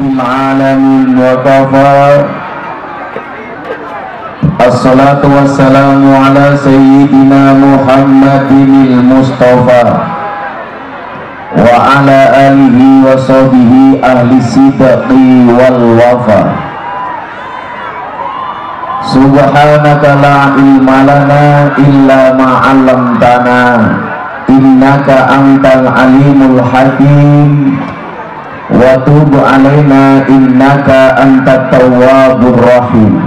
Rabbil alamin wa kafa. Assalatu wassalamu ala sayyidina Muhammadinil Mustafa wa ala alihi wa sahbihi ahli sidqi wal wafa. Subhanaka la ilma lana illa ma 'allamtana innaka antal alimul hakim wa tub alaina innaka antat tawwabur rahim.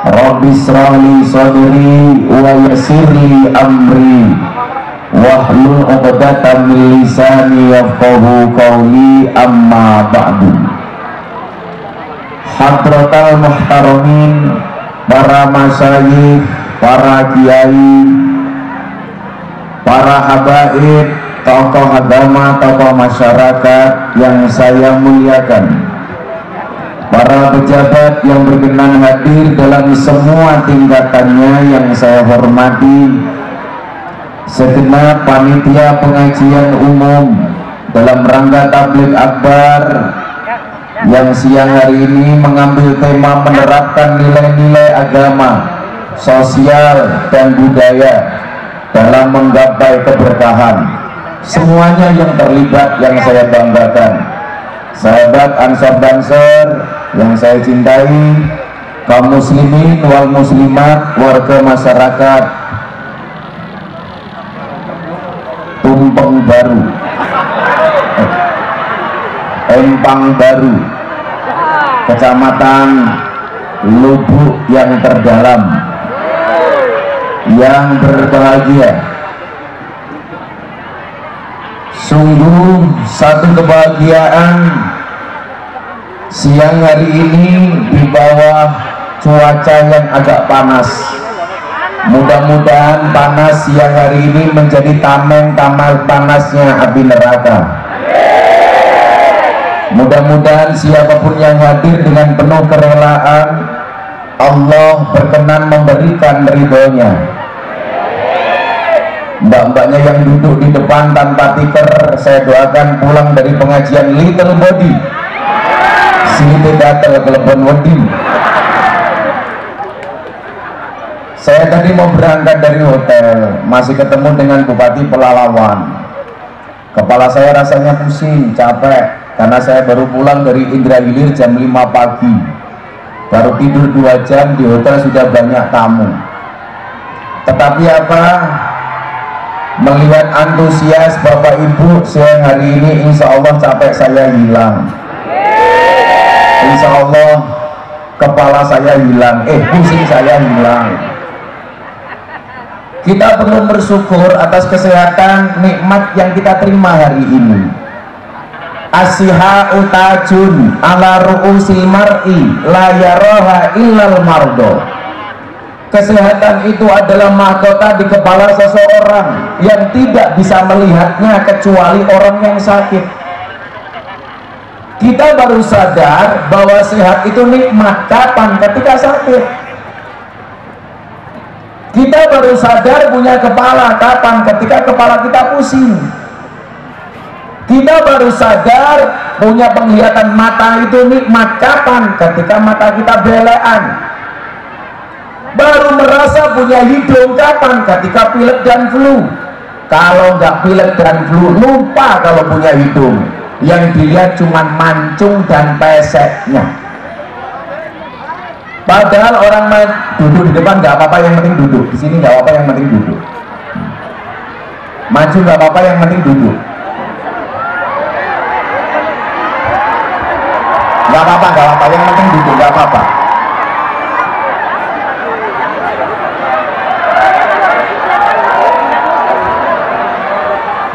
Rabbi shrah li sadri wa yassir li amri wahlul 'uqdatam min lisani yafqahu qawli, amma ba'du. Hadratal muhtaramin, para masyayikh, para kiai, para habaib, tokoh agama, tokoh masyarakat yang saya muliakan, para pejabat yang berkenan hadir dalam semua tingkatannya yang saya hormati, segenap panitia pengajian umum dalam rangka tabligh akbar yang siang hari ini mengambil tema menerapkan nilai-nilai agama, sosial dan budaya dalam menggapai keberkahan. Semuanya yang terlibat yang saya banggakan. Sahabat Ansor Banser yang saya cintai, kaum muslimin wal muslimat, warga masyarakat Tumpeng Baru, Empang Baru, Kecamatan Lubuk yang terdalam, yang berbahagia. Sungguh satu kebahagiaan siang hari ini di bawah cuaca yang agak panas. Mudah-mudahan panas siang hari ini menjadi tameng tamal panasnya api neraka. Mudah-mudahan siapapun yang hadir dengan penuh kerelaan, Allah berkenan memberikan ridhonya. Mbak-mbaknya yang duduk di depan tanpa tiker, saya doakan pulang dari pengajian little body, sini datel kelebon wedi. Saya tadi mau berangkat dari hotel, masih ketemu dengan Bupati Pelalawan. Kepala saya rasanya pusing, capek, karena saya baru pulang dari Indragilir jam 5 pagi. Baru tidur 2 jam di hotel sudah banyak tamu. Tetapi apa? Melihat antusias Bapak Ibu siang hari ini, insya Allah capek saya hilang. Insya Allah kepala saya hilang, pusing saya hilang. Kita perlu bersyukur atas kesehatan nikmat yang kita terima hari ini. As-sihhatu tajun ala ru'usil mar'i la yaraha illal mardo. Kesehatan itu adalah mahkota di kepala seseorang yang tidak bisa melihatnya kecuali orang yang sakit. Kita baru sadar bahwa sehat itu nikmat kapan? Ketika sakit. Kita baru sadar punya kepala kapan? Ketika kepala kita pusing. Kita baru sadar punya penglihatan mata itu nikmat kapan? Ketika mata kita belean. Baru merasa punya hidung kapan? Ketika pilek dan flu. Kalau nggak pilek dan flu, lupa kalau punya hidung. Yang dilihat cuma mancung dan peseknya. Padahal orang duduk di depan nggak apa-apa, yang penting duduk. Di sini nggak apa-apa, yang penting duduk. Maju nggak apa-apa, yang penting duduk. Nggak apa-apa, yang penting duduk, nggak apa-apa.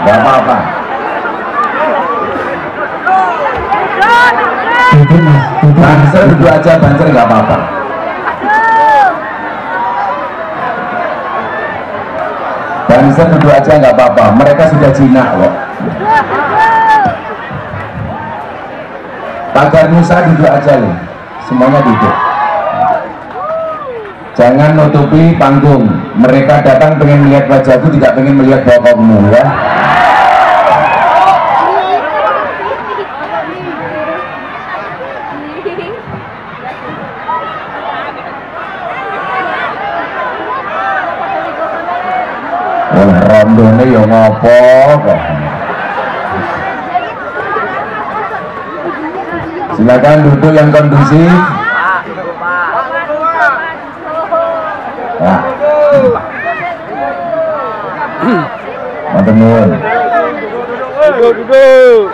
Nggak apa-apa. Banser duduk aja, banser nggak apa-apa. Banser duduk aja nggak apa-apa. Mereka sudah jinak kok. Pagar Nusa duduk aja loh. Semuanya duduk. Jangan nutupi panggung. Mereka datang pengen melihat wajahku, tidak pengen melihat bokongmu ya. tondone ya ngopo kok. Silakan duduk yang kondusif. Ya. Matur nuwun. Duduk.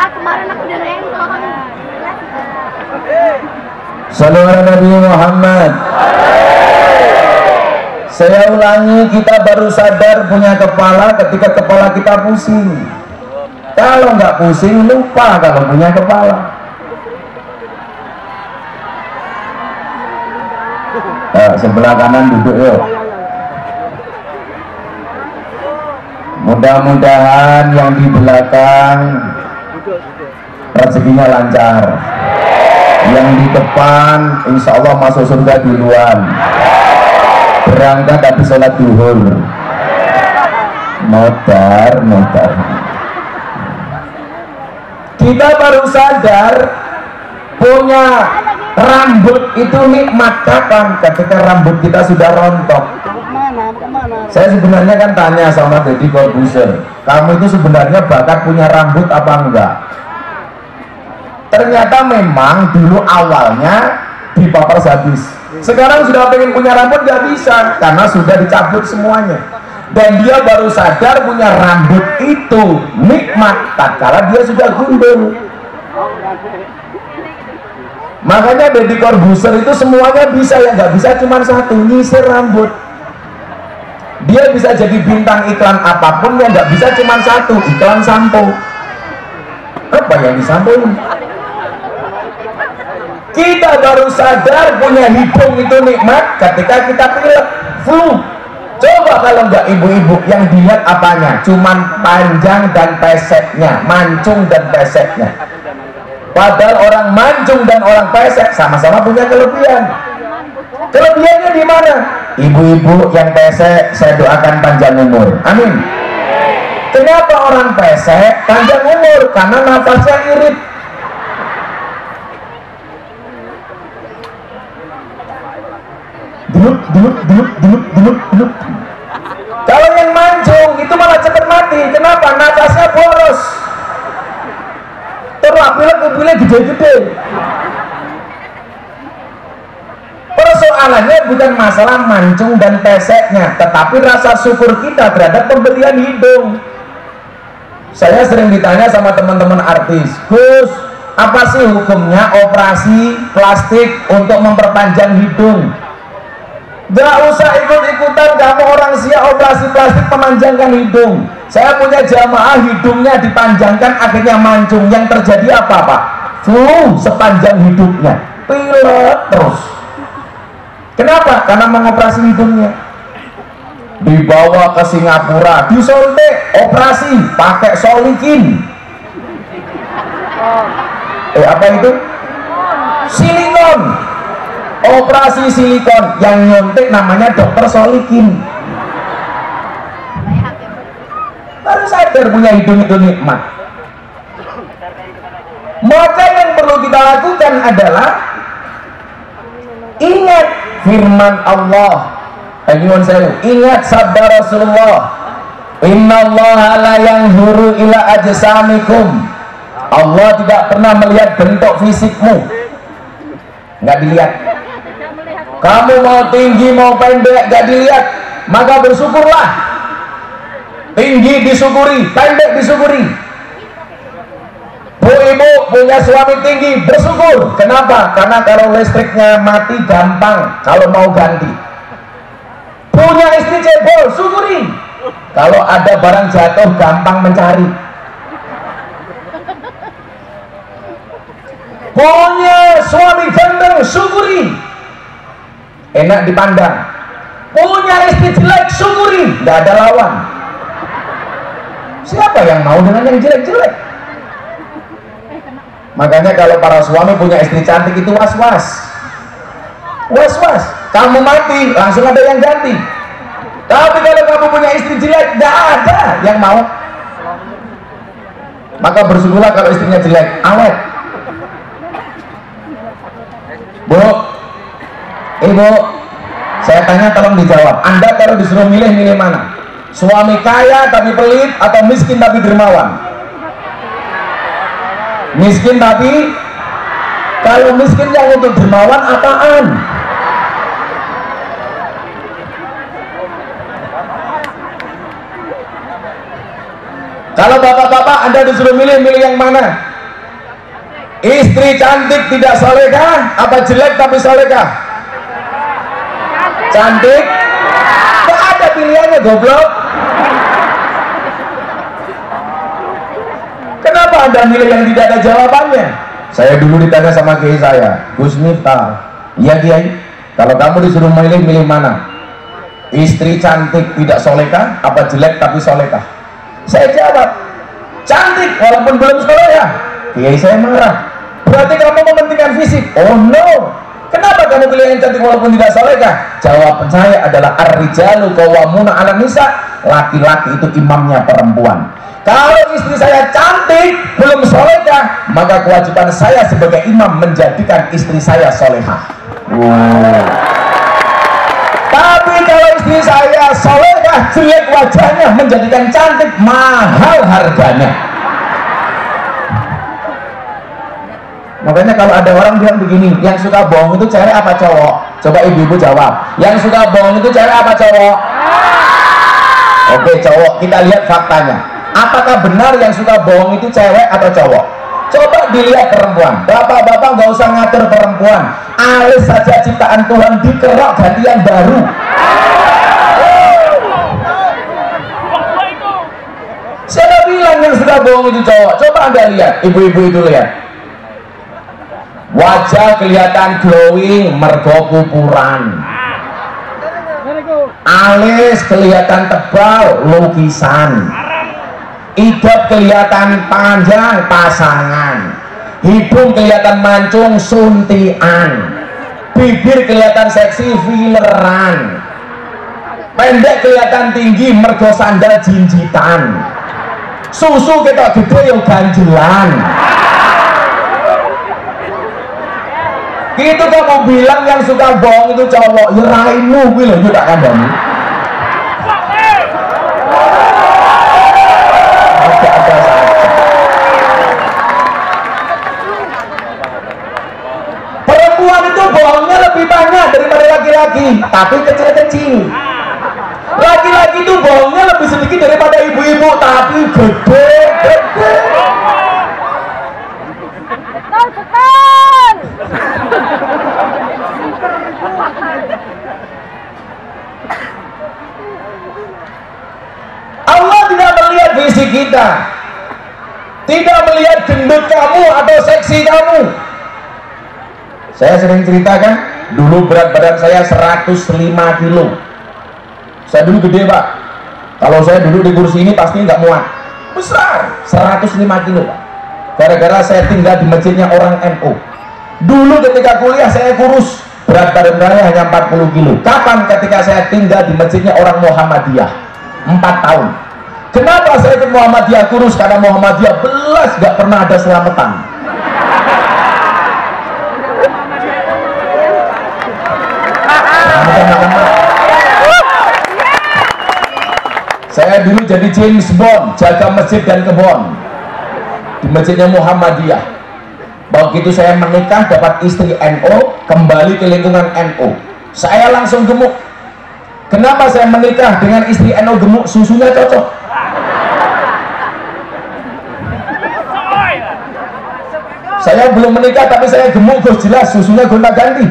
Kemarin aku udah rengkong. Sallallahu alaihi Nabi Muhammad. Saya ulangi, kita baru sadar punya kepala ketika kepala kita pusing. Kalau nggak pusing, lupa kalau punya kepala. Sebelah kanan duduk yuk. Mudah-mudahan yang di belakang rezekinya lancar. Yang di depan insya Allah masuk surga duluan. Berangkat tapi sholat duhur. Modar. Kita baru sadar punya rambut itu nikmat kapan? Ketika rambut kita sudah rontok. Saya sebenarnya kan tanya sama Deddy Corbuzier, kamu itu sebenarnya bakat punya rambut apa enggak? Ternyata memang dulu awalnya dipapers habis. Sekarang sudah pengen punya rambut nggak bisa karena sudah dicabut semuanya. Dan dia baru sadar punya rambut itu nikmat tatkala dia sudah gundul. Makanya Deddy Corbuzier itu semuanya bisa, yang nggak bisa cuma satu, nyisir rambut. Dia bisa jadi bintang iklan apapun, yang nggak bisa cuma satu, iklan sampo. Apa yang disampoin? Kita baru sadar punya hidung itu nikmat ketika kita pilek, flu. Coba kalau nggak ibu-ibu yang dilihat apanya? Cuman panjang dan peseknya, mancung dan peseknya. Padahal orang mancung dan orang pesek sama-sama punya kelebihan. Kelebihannya di mana? Ibu-ibu yang pesek saya doakan panjang umur. Amin. Kenapa orang pesek panjang umur? Karena nafasnya irit. Duduk. Kalau yang mancung itu malah cepat mati. Kenapa? Nafasnya boros. Terus pilek gede-gede. Persoalannya bukan masalah mancung dan peseknya, tetapi rasa syukur kita terhadap pemberian hidung. Saya sering ditanya sama teman-teman artis, Gus, apa sih hukumnya operasi plastik untuk memperpanjang hidung? Gak usah ikut-ikutan kamu orang siap operasi plastik memanjangkan hidung. Saya punya jamaah hidungnya dipanjangkan akhirnya mancung. Yang terjadi apa Pak? Flu sepanjang hidupnya, pilek terus. Kenapa? Karena mengoperasi hidungnya. Dibawa ke Singapura, disuntik, operasi, pakai solikin. Apa itu? Silikon. Operasi silikon, yang nyuntik namanya dokter solikin. Baru sadar punya hidung itu nikmat. Maka yang perlu kita lakukan adalah ingat firman Allah. Ingat sabda Rasulullah, innallaha la yanzuru ila ajsamikum. Allah tidak pernah melihat bentuk fisikmu, nggak dilihat. Kamu mau tinggi mau pendek nggak dilihat, maka bersyukurlah. Tinggi disyukuri, pendek disyukuri. Bu ibu punya suami tinggi, bersyukur. Kenapa? Karena kalau listriknya mati gampang kalau mau ganti. Punya istri cebol, syukuri. Kalau ada barang jatuh gampang mencari. Punya suami ganteng, syukuri. Enak dipandang. Punya istri jelek, syukuri. Nggak ada lawan. Siapa yang mau dengan yang jelek-jelek? Makanya kalau para suami punya istri cantik itu was-was. Kamu mati langsung ada yang ganti. Tapi kalau kamu punya istri jelek, nggak ada yang mau. Maka bersyukurlah kalau istrinya jelek, awet. Bu, ibu, Saya tanya tolong dijawab, Anda kalau disuruh milih, milih mana? Suami kaya tapi pelit atau miskin tapi dermawan? Miskin tapi, kalau miskin yang untuk dermawan apaan? Kalau bapak-bapak Anda disuruh milih, milih yang mana? Istri cantik tidak solehah apa jelek tapi solehah? Cantik? Gak ada pilihannya, goblok. Kenapa Anda milih yang tidak ada jawabannya? Saya dulu ditanya sama kiai saya, Gus Miftah, iya kiai, kalau kamu disuruh milih, milih mana? Istri cantik tidak solehah apa jelek tapi solehah? Saya jawab, cantik walaupun belum solehah. Kiai saya marah, berarti kamu mementingkan fisik. Oh no, kenapa kamu pilih yang cantik walaupun tidak solehah? Jawaban saya adalah ar-rijalu qawwamuna 'alan nisa, laki-laki itu imamnya perempuan. Kalau istri saya cantik belum solehah, maka kewajiban saya sebagai imam menjadikan istri saya solehah. Tapi kalau istri saya solehah, jelek wajahnya, menjadikan cantik, mahal harganya. Makanya kalau ada orang bilang begini, yang suka bohong itu cewek apa cowok? Coba ibu-ibu jawab, yang suka bohong itu cewek apa cowok? Oke, cowok. Kita lihat faktanya. Apakah benar yang suka bohong itu cewek atau cowok? Coba dilihat perempuan. Bapak-bapak nggak usah ngatur perempuan, alis saja ciptaan Tuhan, dikerok ganti yang baru. Siapa bilang yang suka bohong itu cowok? Coba Anda lihat, ibu-ibu itu lihat, wajah kelihatan glowing mergo kupuran, alis kelihatan tebal lukisan, hidung kelihatan panjang pasangan, hidung kelihatan mancung suntian, bibir kelihatan seksi filleran, pendek kelihatan tinggi mergo sandal jinjitan, susu kita gede yo ganjelan. Gitu kamu bilang yang suka bohong itu cowok, ya raimu gue loh, tak kandani. Perempuan itu bohongnya lebih banyak daripada laki-laki, tapi kecil-kecil. Laki-laki itu bohongnya lebih sedikit daripada ibu-ibu, tapi gede-gede. Allah tidak melihat fisik kita, tidak melihat gendut kamu atau seksi kamu. Saya sering ceritakan, dulu berat badan saya 105 kilo. Saya dulu gede pak, kalau saya duduk di kursi ini pasti nggak muat, besar, 105 kilo pak. Gara-gara saya tinggal di masjidnya orang NU. Dulu ketika kuliah saya kurus, berat badan saya hanya 40 kilo. Kapan? Ketika saya tinggal di masjidnya orang Muhammadiyah 4 tahun. Kenapa saya ke Muhammadiyah kurus? Karena Muhammadiyah belas gak pernah ada selamatan. Saya dulu jadi James Bond, jaga masjid dan kebon di masjidnya Muhammadiyah. Begitu saya menikah dapat istri NU, kembali ke lingkungan NU, saya langsung gemuk. Kenapa saya menikah dengan istri NU gemuk? Susunya cocok. Saya belum menikah tapi saya gemuk, Gus, jelas susunya gonta ganti.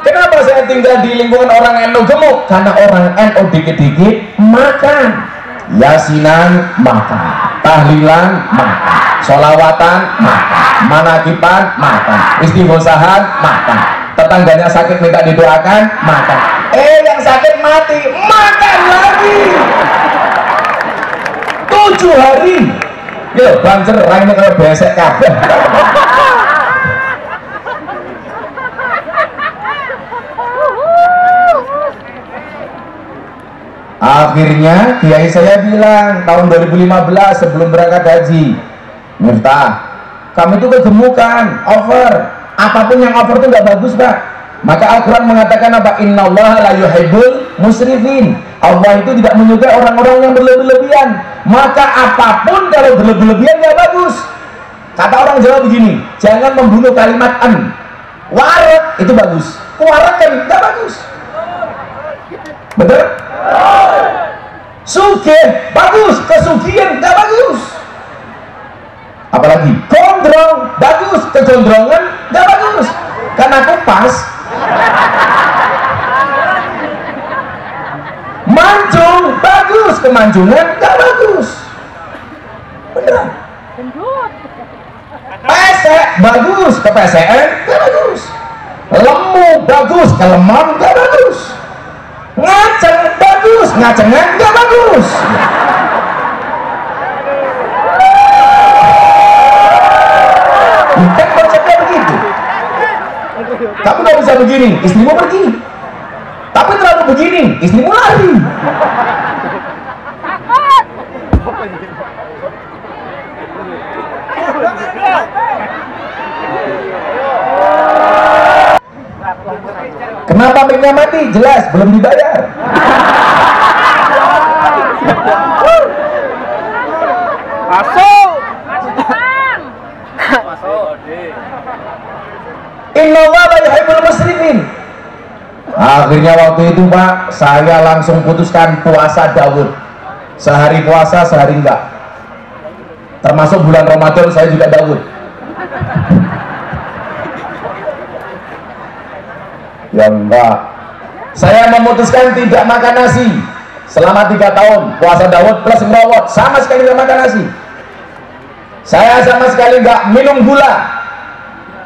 Kenapa saya tinggal di lingkungan orang NU gemuk? Karena orang NU dikit-dikit makan, yasinan makan, tahlilan makan, sholawatan makan, manakiban makan, istighosahan makan, tetangganya sakit minta didoakan makan, yang sakit mati makan lagi 7 hari. Ya bancer raine kalau besek kabeh. Akhirnya kiai saya bilang tahun 2015 sebelum berangkat haji, Miftah, kamu itu kegemukan, over. Apapun yang over itu nggak bagus pak. Maka Al-Quran mengatakan apa? Innallaha la yuhibbul musrifin. Allah itu tidak menyukai orang-orang yang berlebihan. Maka apapun kalau berlebihan nggak bagus. Kata orang Jawa begini, jangan membunuh kalimat an. Warak itu bagus, warak kan nggak bagus. Betul? Sugih bagus, kesugihan nggak bagus. Apalagi gondrong bagus, kegondrongan nggak bagus. Karena aku pas. Mancung bagus, kemanjungan nggak bagus. Beneran. Pesek bagus, kepesekan nggak bagus. Lemu bagus, kelemon nggak bagus. Ngaceng bagus, ngacengan nggak bagus. Kan konsepnya begitu. Kamu nggak bisa begini, istrimu pergi. Tapi terlalu begini, istrimu lari. Kenapa mic-nya mati? Jelas, belum dibayar. Masuk. Innallaha la yuhibbul musrifin. Akhirnya waktu itu Pak, saya langsung putuskan puasa Daud. Sehari puasa, sehari enggak. Termasuk bulan Ramadan saya juga Daud. Ya enggak. Saya memutuskan tidak makan nasi selama 3 tahun. Puasa Daud plus ngerawat, sama sekali tidak makan nasi. Saya sama sekali enggak minum gula.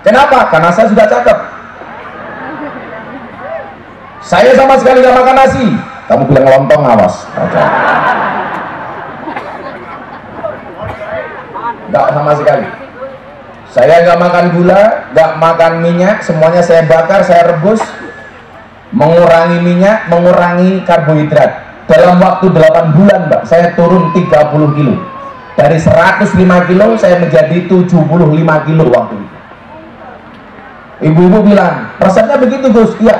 Kenapa? Karena saya sudah cakep. Saya sama sekali nggak makan nasi. Kamu bilang lontong, awas. Nggak sama sekali. Saya nggak makan gula, nggak makan minyak, semuanya saya bakar, saya rebus. Mengurangi minyak, mengurangi karbohidrat. Dalam waktu 8 bulan, Mbak, saya turun 30 kilo. Dari 105 kilo, saya menjadi 75 kilo waktu itu. Ibu-ibu bilang, resepnya begitu Gus. Iya.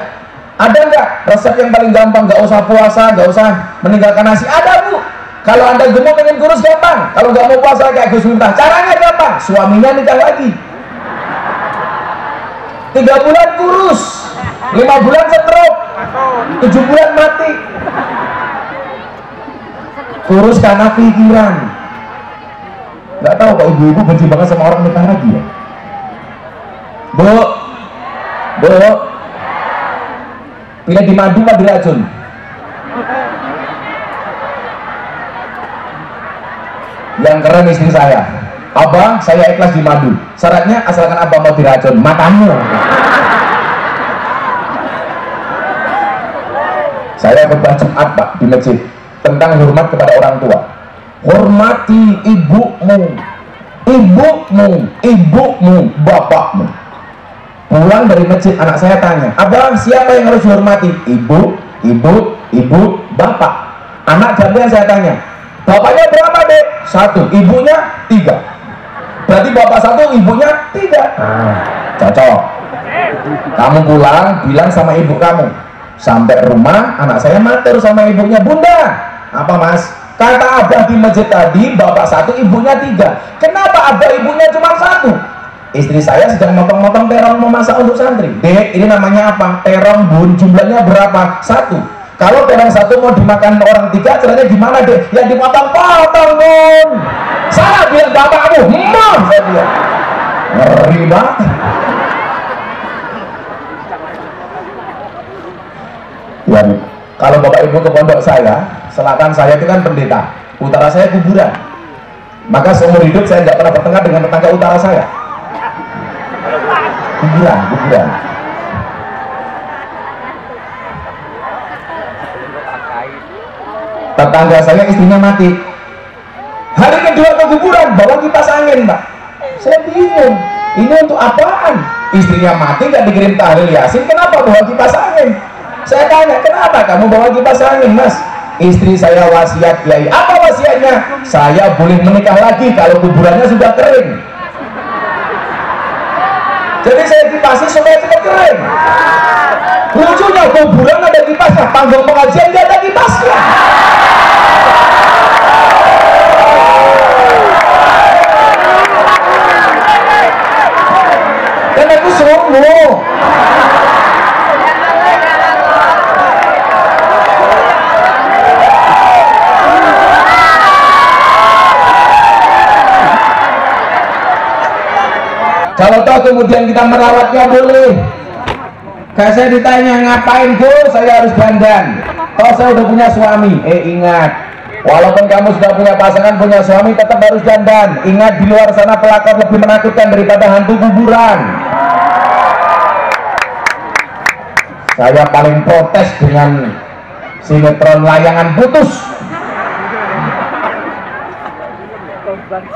Ada nggak resep yang paling gampang? Nggak usah puasa, nggak usah meninggalkan nasi. Ada Bu. Kalau Anda gemuk pengen kurus gampang. Kalau nggak mau puasa kayak Gus Miftah, caranya gampang. Suaminya nikah lagi. 3 bulan kurus, 5 bulan stroke, 7 bulan mati. Kurus karena pikiran. Nggak tahu kok ibu-ibu benci banget sama orang nikah lagi ya. Bu, pilih di madu apa diracun? Yang keren istri saya. Abang, saya ikhlas di madu. Syaratnya asalkan abang mau diracun, matamu. Saya khutbah Jumat Pak di masjid tentang hormat kepada orang tua. Hormati ibumu, bapakmu. Pulang dari masjid, anak saya tanya, abang siapa yang harus dihormati? Ibu, bapak. Anak jawabnya, saya tanya, bapaknya berapa dek? 1, ibunya 3. Berarti bapak 1, ibunya 3. Cocok. Kamu pulang, bilang sama ibu kamu. Sampai rumah, anak saya matur sama ibunya, bunda, apa mas? Kata abah di masjid tadi, bapak 1, ibunya 3. Kenapa abah ibunya cuma 1? Istri saya sedang motong-motong terong mau masak untuk santri. Dek, ini namanya apa? Terong bun, jumlahnya berapa? 1. Kalau terong 1 mau dimakan orang 3, caranya gimana dek? Ya dipotong-potong bun. Salah bilang bapakmu, saya bilang. Ngeri banget. Ya, kalau bapak ibu ke pondok saya, selatan saya itu kan pendeta, utara saya kuburan. Maka seumur hidup saya nggak pernah bertengkar dengan tetangga utara saya. Kuburan. Tetangga saya istrinya mati. Hari kedua ke kuburan, bawa kipas angin, Mbak. Saya bingung, ini untuk apaan? Istrinya mati nggak dikirim tahlil Yasin, kenapa bawa kipas angin? Saya tanya, kenapa kamu bawa kipas angin, Mas? Istri saya wasiat Kiai. Apa wasiatnya? Saya boleh menikah lagi kalau kuburannya sudah kering. Jadi saya kipasi supaya cepat kering. Lucunya kuburan ada kipasnya, panggung pengajian nggak ada kipasnya. Dan aku sungguh. Kalau toh kemudian kita merawatnya boleh. Kayak saya ditanya ngapain Bu, saya harus dandan. Toh saya udah punya suami. Ingat, walaupun kamu sudah punya pasangan, punya suami, tetap harus dandan. Ingat, di luar sana pelakor lebih menakutkan daripada hantu kuburan. Saya paling protes dengan sinetron layangan putus.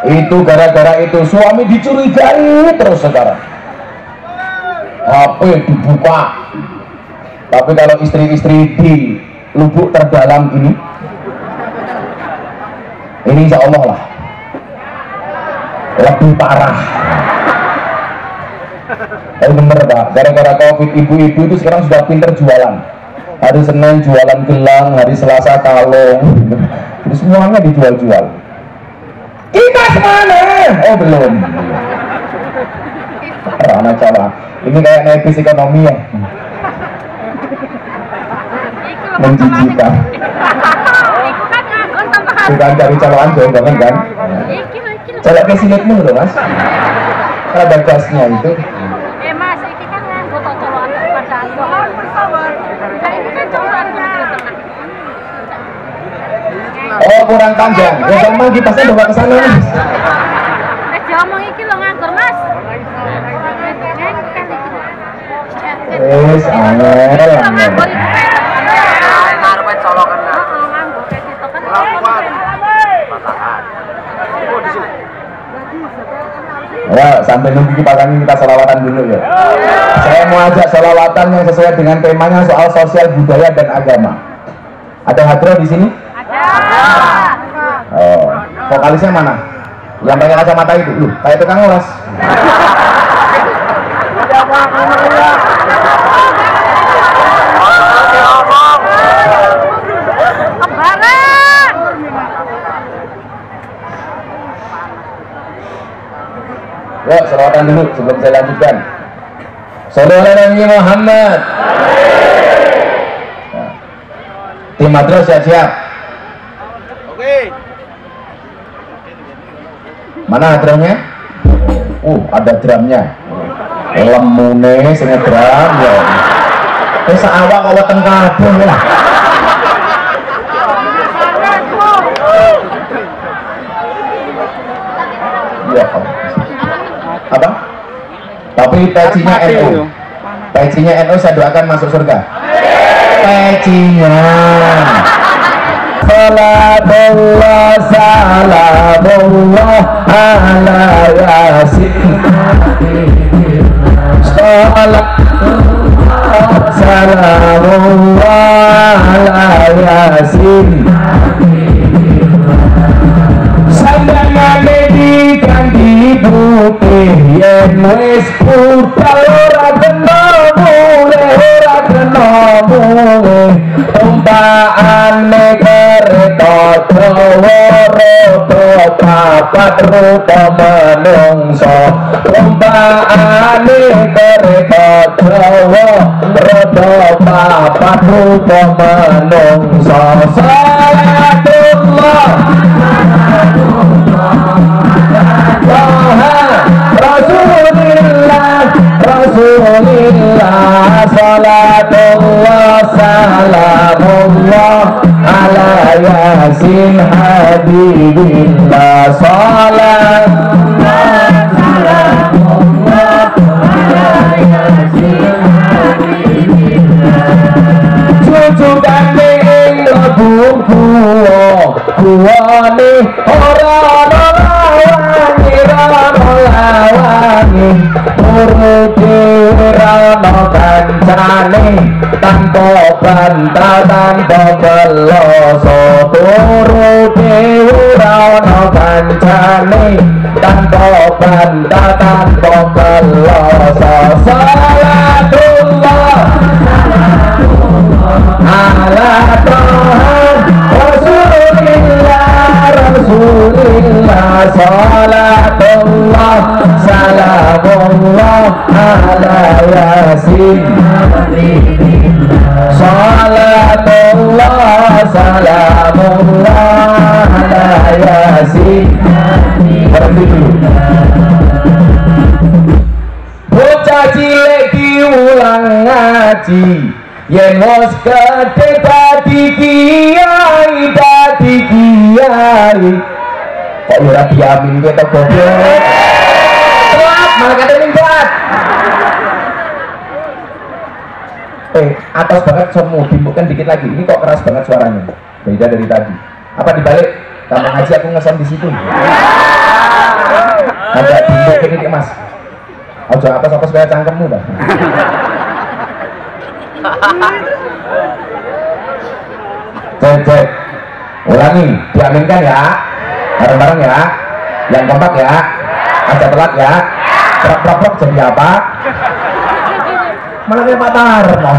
Itu gara-gara itu suami dicurigai terus sekarang. HP dibuka. Tapi kalau istri-istri di lubuk terdalam ini insya Allah lah lebih parah. Tapi bener Pak, gara-gara COVID ibu-ibu itu sekarang sudah pinter jualan. Hari Senin jualan gelang, hari Selasa kalung, jadi semuanya dijual-jual. Kipas mana? Oh belum. Anak coba. Ini kayak nepis ekonomi ya. Menjijikan. Bukan dari caloan jauh banget kan? Colok ke sinetmu loh Mas. Ada gasnya itu. Mas, ini kan nganggo colokan pada ini kan colokan Oh kurang panjang. Ya sama kipasnya bawa ke sana Mas. Diomong iki lho nganggur Mas. Wes angel. Karpet colokan. Nganggur kayak gitu kan. Ya sampai nunggu kipasan kita selawatan dulu ya. Saya mau ajak selawatan yang sesuai dengan temanya soal sosial budaya dan agama. Ada hadroh di sini? Oh, vokalisnya mana? Yang pakai kacamata itu, loh, kayak tukang las. Yuk, selawatan dulu sebelum saya lanjutkan. Sallallahu Nabi Muhammad. Tim Madras siap-siap. Oke. Mana drumnya? Ada drumnya. Lemune sing drum ya. Wis awak kok weteng kabeh ya. Ya. Apa? Tapi pecinya NU. Pecinya NU saya doakan masuk surga. Pecinya. Salamullah salamullah ala yasin. Salamullah ala yasin. Sandangane diganti putih yen wis budal ora kena mule ora kena mule tumpaane kereta Jawa rada papat rupa menungso tumpaane kereta Jawa rada papat rupa menungso salatullah Rasulillah salatullah salamullah ala yasin habibillah salatullah salamullah ala yasin habibillah cucu kane lebu kuwane lawangi muruti rana kancane tanpa bantal tanpa beloso turuti rana kancane tanpa bantah tanpa meloso. Salatullah ala Tuhan Rasulillah Rasulillah. Salatullah salamullah ala Yasin. Salatullah salamullah ala Yasin. Berhenti dulu. Bocah cilik diulang ngaji, yen wis gedhe dadi kiai, dadi kiai. Kok ora diamin kowe to goblok. Kuat malah kate minggat. Atas banget semua, timbulkan dikit lagi. Ini kok keras banget suaranya. Beda dari tadi. Apa dibalik? Kamu ngaji aku ngesan di situ. Agak timbulkan ini mas. Ojo apa-apa supaya cangkemmu, Bang. Cek. Ulangi, diaminkan ya. Bareng-bareng ya. Yang kompak ya. Aja telat ya. Prok-prok jadi apa? Malah kayak Pak Tarno.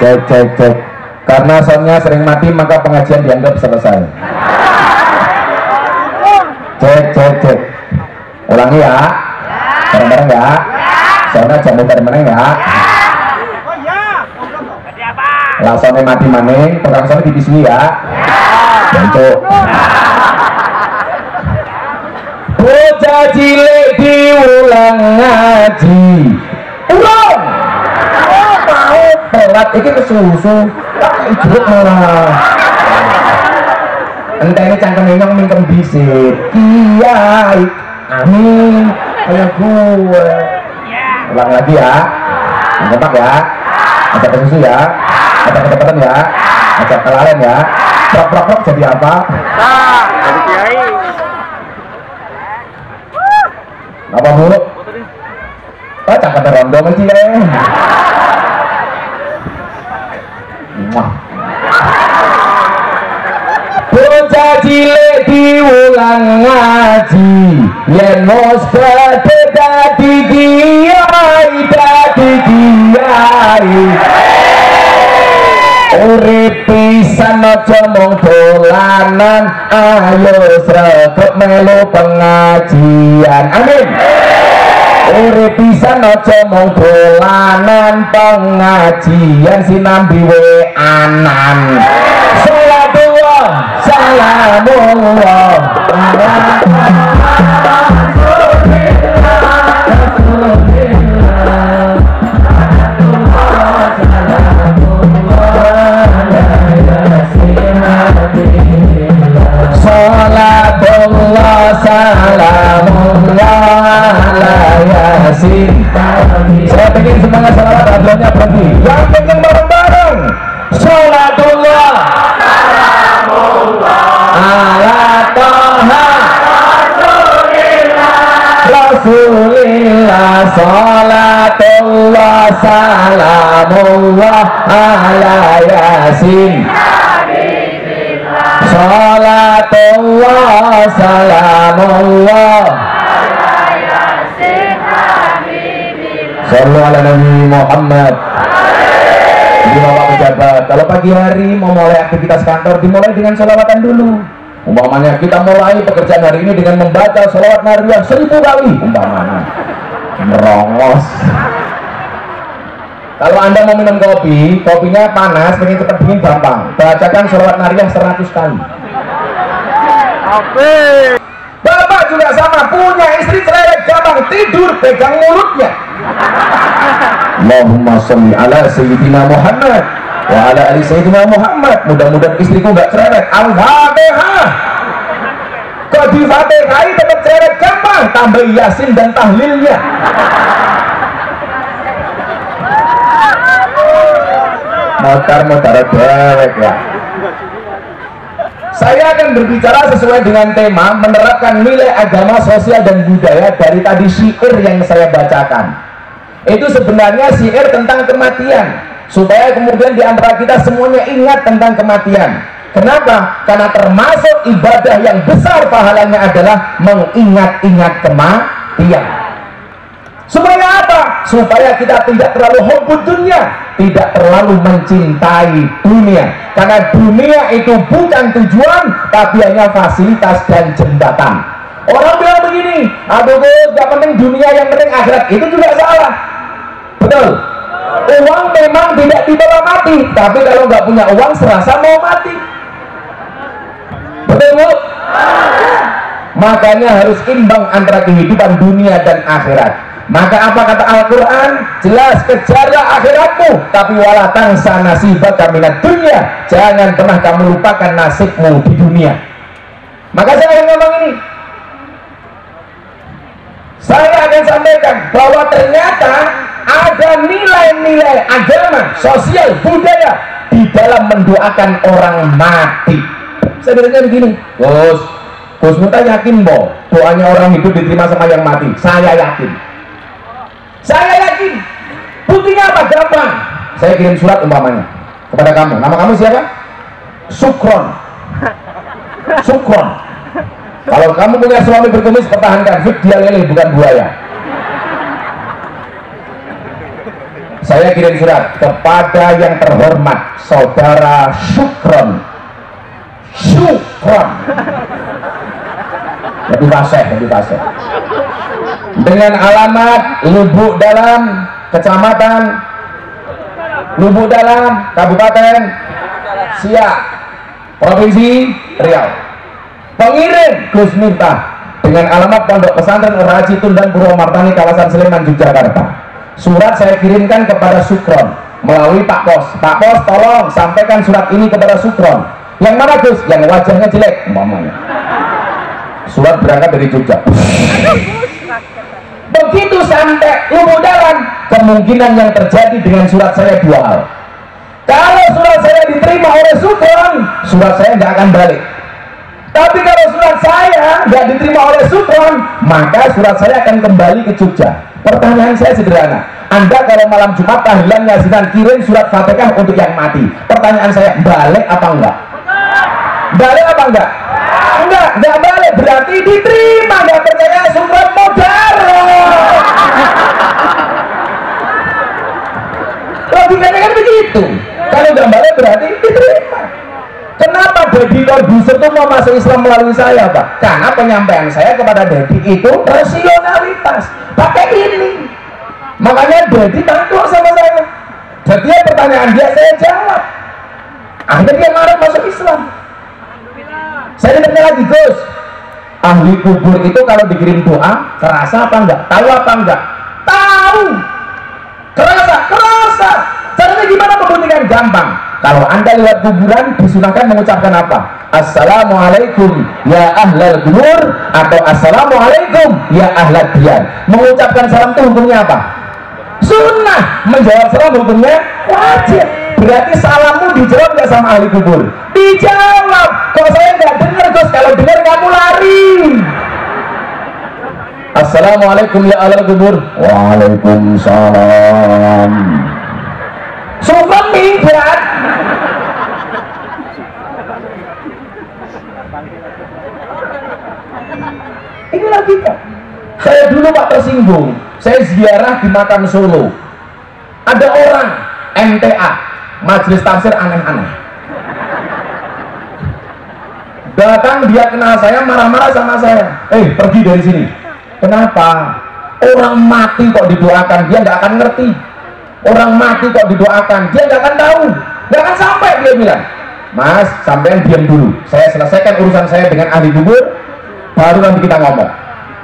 Cek. Karena soundnya sering mati maka pengajian dianggap selesai. Cek. Ulangi ya. Bareng-bareng ya. Soalnya jamu dari mana ya. Langsungnya mati maning, orang sana dibisui ya. Bentuk. Bocah cilik diulang ngaji. Ulang. Mau telat iki kesusu. Tak ijuk malah. Entene cangkem nyong mingkem dhisik. Kiai. Amin. Kayak gue. Ulang lagi ya. Kompak ya. Ada kesusu ya. Ada kecepatan ya, ada kelalen ya. Prok jadi apa? Jadi kiai. Apa bu? Cakap rondo masih ya. Bocah cilik diulang ngaji, yen mos gedhe dadi kiai, dadi kiai. Urip pisan aja mung dolanan, ayo sregep melu pengajian. Amin. Urip pisan aja mung dolanan, pengajian sinambi weanan. Salatullah salamullah ala Salatullah salamullah ala Yasin. Saya pengen semangat salawat, adanya berhenti. Yang pengen bareng-bareng. Salatullah salamullah ala Toha Rasulillah. Salatullah salamullah ala Yasin. Salatullah salamullah sallu ala Nabi Muhammad. Jadi Bapak pejabat, kalau pagi hari mau mulai aktivitas kantor dimulai dengan sholawatan dulu. Umpamanya kita mulai pekerjaan hari ini dengan membaca sholawat nariyah 1000 kali umpamanya. Merongos. Kalau Anda mau minum kopi, kopinya panas, pengen cepat dingin gampang. Bacakan sholawat nariyah 100 kali. Bapak juga sama, punya istri cerewet gampang, tidur pegang mulutnya. Allahumma sholli ala sayyidina Muhammad wa ala ali sayyidina Muhammad. Mudah-mudahan istriku nggak cerewet. Al-Fatihah. Kok di Fatihah tetap cerewet gampang, tambah Yasin dan tahlilnya. Motor dewek ya. Saya akan berbicara sesuai dengan tema menerapkan nilai agama, sosial, dan budaya dari tadi syair yang saya bacakan. Itu sebenarnya syair tentang kematian, supaya kemudian di antara kita semuanya ingat tentang kematian. Kenapa? Karena termasuk ibadah yang besar pahalanya adalah mengingat-ingat kematian. Supaya apa? Supaya kita tidak terlalu hubbud dunia, tidak terlalu mencintai dunia. Karena dunia itu bukan tujuan, tapi hanya fasilitas dan jembatan. Orang bilang begini, aduh Gus, gak penting dunia, yang penting akhirat. Itu juga salah. Betul. Uang memang tidak dibawa mati, tapi kalau nggak punya uang serasa mau mati. Betul Bu? Makanya harus imbang antara kehidupan dunia dan akhirat. Maka apa kata Al-Quran? Jelas, kejarlah akhiratmu, tapi wala tansa nasibaka minad dunya. Jangan pernah kamu lupakan nasibmu di dunia. Maka saya akan ngomong ini, saya akan sampaikan bahwa ternyata ada nilai-nilai agama, sosial, budaya di dalam mendoakan orang mati. Saya bilang begini, Gus Muta yakin boh doanya orang hidup diterima sama yang mati? Saya yakin. Saya yakin. Buktinya apa? Gampang. Saya kirim surat umpamanya kepada kamu. Nama kamu siapa? Sukron. Sukron. Kalau kamu punya suami berkumis, pertahankan. Dia lele, bukan buaya. Saya kirim surat kepada yang terhormat Saudara Sukron. Sukron. Lebih fasih. Dengan alamat Lubuk Dalam, Kecamatan Lubuk Dalam, Kabupaten Siak, Provinsi Riau. Pengirim Gus Miftah dengan alamat Pondok Pesantren Raji Tundan Purwomartani, kawasan Sleman, Yogyakarta. Surat saya kirimkan kepada Sukron melalui Pak Pos. Pak Pos, tolong sampaikan surat ini kepada Sukron. Yang mana Gus? Yang wajahnya jelek umpamanya. Surat berangkat dari Jogja. Begitu sampai Lubuk Dalam, kemungkinan yang terjadi dengan surat saya dua hal. Kalau surat saya diterima oleh Sukron, surat saya nggak akan balik. Tapi kalau surat saya nggak diterima oleh Sukron, maka surat saya akan kembali ke Jogja. Pertanyaan saya sederhana, Anda kalau malam Jumat tahlilan yasinan kirim surat Fatihah untuk yang mati. Pertanyaan saya, balik apa enggak? Balik apa enggak? Enggak balik, berarti diterima. Enggak percaya, Sukron modaro. Logikanya kan begitu. Kalau enggak balik berarti diterima. Kenapa Deddy Corbuzier itu mau masuk Islam melalui saya, Pak? Karena penyampaian saya kepada Deddy itu rasionalitas. Pakai ini. Makanya Deddy takut sama saya. Jadi pertanyaan dia saya jawab. Akhirnya dia marah masuk Islam. Saya tanya lagi, Gus, ahli kubur itu kalau dikirim doa kerasa apa enggak? Tahu apa enggak? Tahu. Kerasa. Caranya gimana membuktikan? Gampang. Kalau Anda lewat kuburan disunahkan mengucapkan apa? Assalamualaikum ya ahlal kubur, atau Assalamualaikum ya ahlal diyar. Mengucapkan salam itu hukumnya apa? Sunnah. Menjawab salam hukumnya wajib. Berarti salammu dijawab nggak sama ahli kubur? Dijawab. Kalau saya nggak dengar, Gus, kalau dengar kamu lari. Assalamualaikum ya ahlal kubur. Waalaikumsalam. Sufan minggat. Ini logika. Saya dulu Pak tersinggung. Saya ziarah di makam Solo. Ada orang MTA, majelis tafsir aneh-aneh. Datang, dia kenal saya, marah-marah sama saya. Pergi dari sini. Kenapa? Orang mati kok didoakan, dia nggak akan ngerti. Orang mati kok didoakan, dia nggak akan tahu, nggak akan sampai. Dia bilang, Mas, sampean diam dulu, saya selesaikan urusan saya dengan ahli kubur, baru nanti kita ngomong.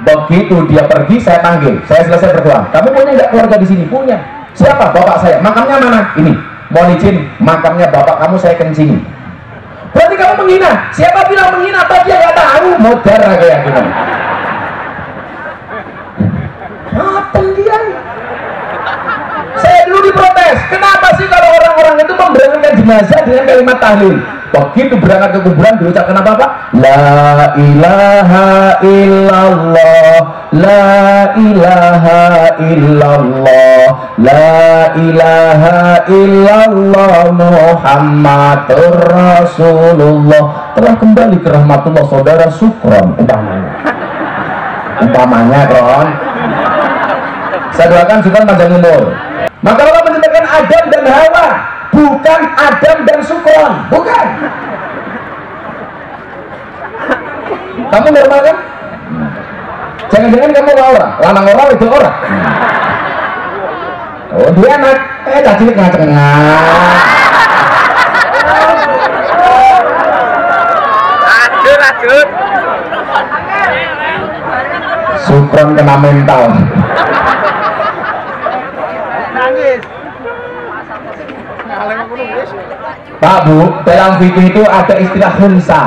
Begitu dia pergi, saya panggil, saya selesai berdoa. Kamu punya nggak keluarga di sini? Punya. Siapa? Bapak saya. Makamnya mana? Ini. Mohon izin, makamnya bapak kamu saya kencingi. Berarti kamu menghina. Siapa bilang menghina? Apa dia nggak tahu? Modar kayak gitu. Ngapain dia? Saya dulu diprotes. Kenapa sih kalau orang-orang itu memberangkatkan jenazah dengan kalimat tahlil? Begitu berangkat ke kuburan diucapkan apa Pak? La ilaha illallah, la ilaha illallah, la ilaha illallah Muhammadur Rasulullah. Telah kembali ke rahmatullah saudara Sukron umpamanya Ron. Saya doakan Sukron panjang umur. Maka Allah menciptakan Adam dan Hawa, bukan Adam dan Sukron, bukan. Kamu normal kan? Jangan-jangan kamu orang, lanang orang itu orang. Oh dia anak, tadi tengah-tengah. Lanjut. Sukron kena mental. Pak Bu, dalam fikih itu ada istilah khunsa.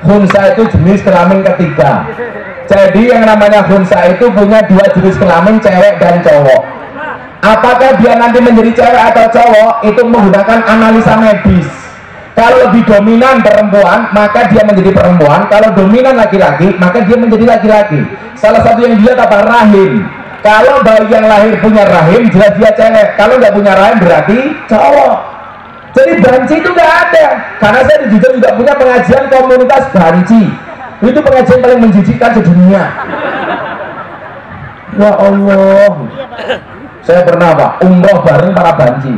Khunsa itu jenis kelamin ketiga. Jadi yang namanya khunsa itu punya dua jenis kelamin, cewek dan cowok. Apakah dia nanti menjadi cewek atau cowok itu menggunakan analisa medis. Kalau lebih dominan perempuan maka dia menjadi perempuan, kalau dominan laki-laki maka dia menjadi laki-laki. Salah satu yang dilihat apa? Rahim. Kalau bayi yang lahir punya rahim jelas dia cewek, kalau nggak punya rahim berarti cowok. Jadi banci itu nggak ada, karena saya di Jogja juga punya pengajian komunitas banci. Itu pengajian paling menjijikkan sedunia. Ya Allah, saya pernah Pak umroh bareng para banci.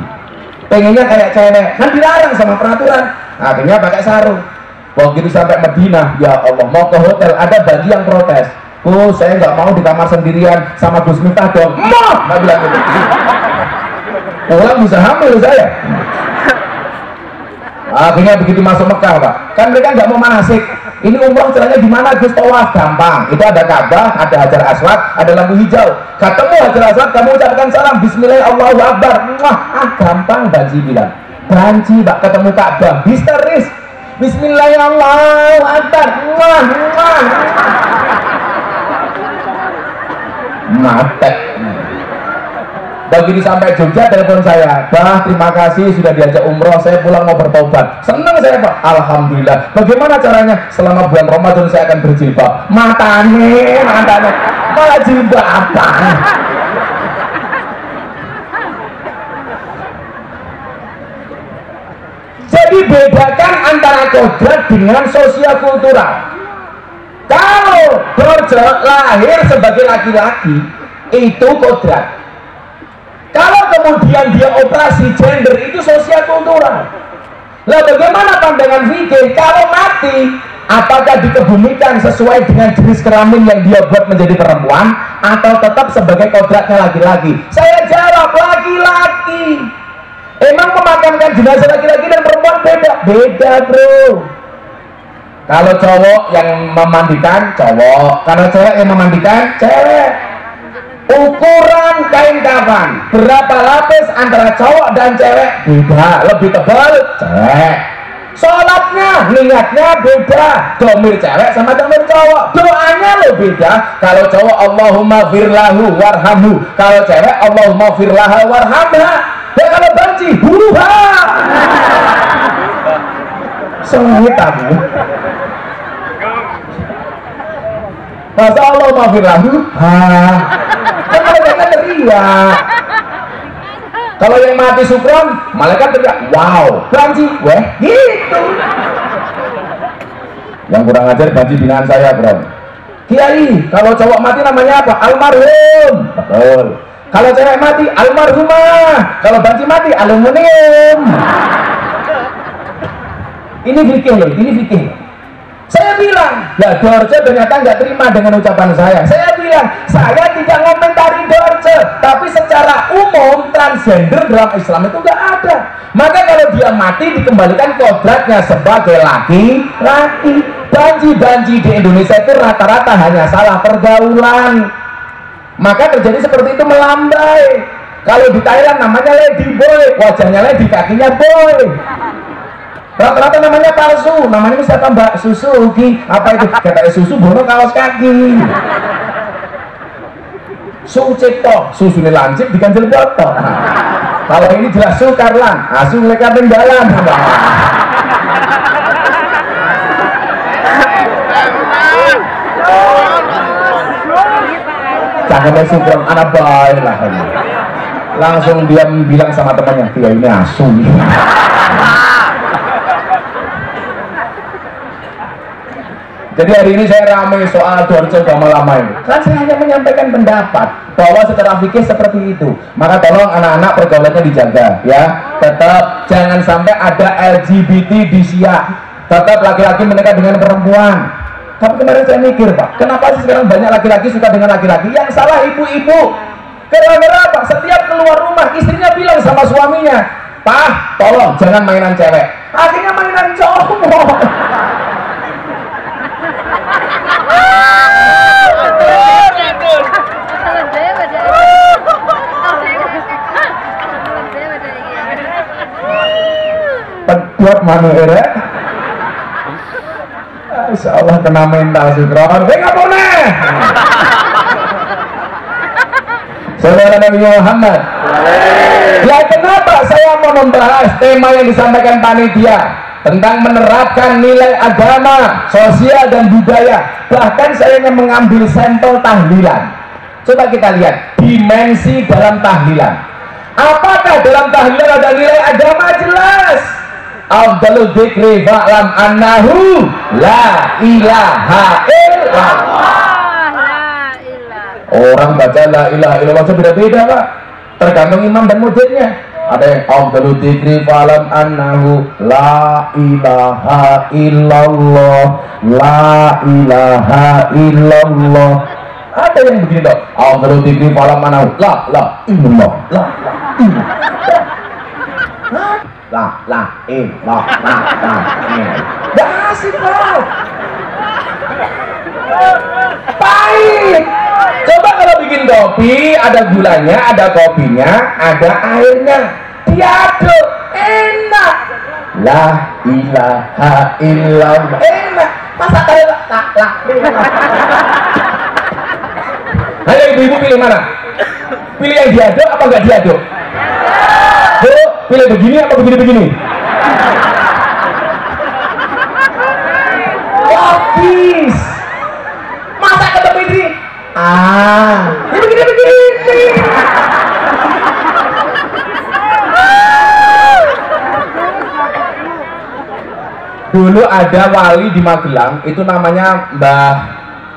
Pengennya kayak cewek, kan dilarang sama peraturan. Akhirnya pakai sarung. Begitu sampai Madinah, ya Allah, mau ke hotel ada banci yang protes. Oh, saya nggak mau di kamar sendirian sama Gus Miftah dong. Mah, nggak bilang gitu. Pulang bisa hamil saya. Akhirnya begitu masuk Mekah Pak, kan mereka nggak mau manasik. Ini umroh caranya gimana Gus? Tawaf gampang. Itu ada Ka'bah, ada Hajar Aswad, ada lampu hijau. Ketemu Hajar Aswad, kamu ucapkan salam Bismillah Allahu Akbar. Gampang banci bilang. Banci Pak ketemu Ka'bah, histeris. Bismillah Allahu Akbar. Matek. Begitu sampai Jogja telepon saya, Bah terima kasih sudah diajak umroh, saya pulang mau bertobat. Senang saya Pak, alhamdulillah. Bagaimana caranya? Selama bulan Ramadan saya akan berjilbab. Matane malah jilbaban. Jadi bedakan antara kodrat dengan sosial kultural. Kalau Dorce lahir sebagai laki-laki itu kodrat. Kalau kemudian dia operasi gender itu sosial kultural. Lah bagaimana pandangan fikih? Kalau mati, apakah dikebumikan sesuai dengan jenis kelamin yang dia buat menjadi perempuan atau tetap sebagai kodratnya laki-laki? Saya jawab laki-laki. Emang memakamkan jenazah laki-laki dan perempuan beda? Beda bro. Kalau cowok yang memandikan cowok, kalau cewek yang memandikan cewek. Ukuran kain kafan berapa lapis antara cowok dan cewek beda, lebih tebal cewek. Sholatnya niatnya beda, domir cewek sama domir cowok, doanya lo beda. Kalau cowok Allahumma firlahu warhamhu, kalau cewek Allahumma firlaha warhamha. Ya kalau banci huha sengit aku. Masa Allah maafirlahu kan malaikat teriak. Kalau yang mati Sukron malaikat teriak wow banci weh gitu. Yang kurang ajar banci binaan saya bro. Kiai kalau cowok mati namanya apa? Almarhum. Betul. Kalau cewek mati almarhumah. Kalau banci mati aluminium. Ini fikih loh, ini fikih. Saya bilang, ya Dorce ternyata nggak terima dengan ucapan saya. Saya bilang, saya tidak ngomentari Dorce, tapi secara umum transgender dalam Islam itu nggak ada. Maka kalau dia mati dikembalikan kodratnya sebagai laki-laki. Banci-banci di Indonesia itu rata-rata hanya salah pergaulan. Maka terjadi seperti itu melambai. Kalau di Thailand namanya lady boy, wajahnya lady, kakinya boy. Rata-rata namanya palsu, namanya misalkan Mbak Susuki, apa itu? Kata susu bono kaos kaki. Sucipto, susu ini lancip diganjel foto. Kalau ini jelas Sukarlan, asu mereka tinggalan. Jangan sukron anak baik lah. Langsung dia bilang sama temannya, dia ini asu. Jadi hari ini saya ramai soal Dorce lama-lama ini. Kan saya hanya menyampaikan pendapat bahwa secara fikih seperti itu. Maka tolong anak-anak pergaulannya dijaga ya. Tetap jangan sampai ada LGBT di Siak. Tetap laki-laki menikah dengan perempuan. Tapi kemarin saya mikir, Pak, kenapa sih sekarang banyak laki-laki suka dengan laki-laki? Yang salah ibu-ibu. Gara-gara apa? Setiap keluar rumah istrinya bilang sama suaminya, "Pak, tolong jangan mainan cewek." Akhirnya mainan cowok. Buat mana ya? Insya Allah kena mental sukron. Ngapune? Saudara Nabi Muhammad. Ya kenapa saya mau membahas tema yang disampaikan panitia tentang menerapkan nilai agama, sosial dan budaya. Bahkan saya ingin mengambil sampel tahlilan. Coba kita lihat dimensi dalam tahlilan. Apakah dalam tahlilan ada nilai agama? Jelas. Afdalul dzikri fa'lam annahu la ilaha illallah. Orang baca la ilaha illallah beda-beda, Pak. Tergantung imam dan mudziknya. Ada yang afdalul dzikri fa'lam annahu la ilaha illallah, la ilaha illallah. Ada yang begini dong, afdalul dzikri fa'lam annahu la illallah, la gak asik, Pak. Pahit. Coba kalau bikin kopi ada gulanya, ada kopinya, ada airnya, diaduk, enak. La ilaha illallah, enak. Masa kayak lah. Ayo ibu-ibu pilih mana? Pilih yang diaduk apa nggak diaduk? Bu, pilih begini apa begini-begini? Logis. Masa ketemu ini? Ini begini-begini. Dulu ada wali di Magelang, itu namanya Mbah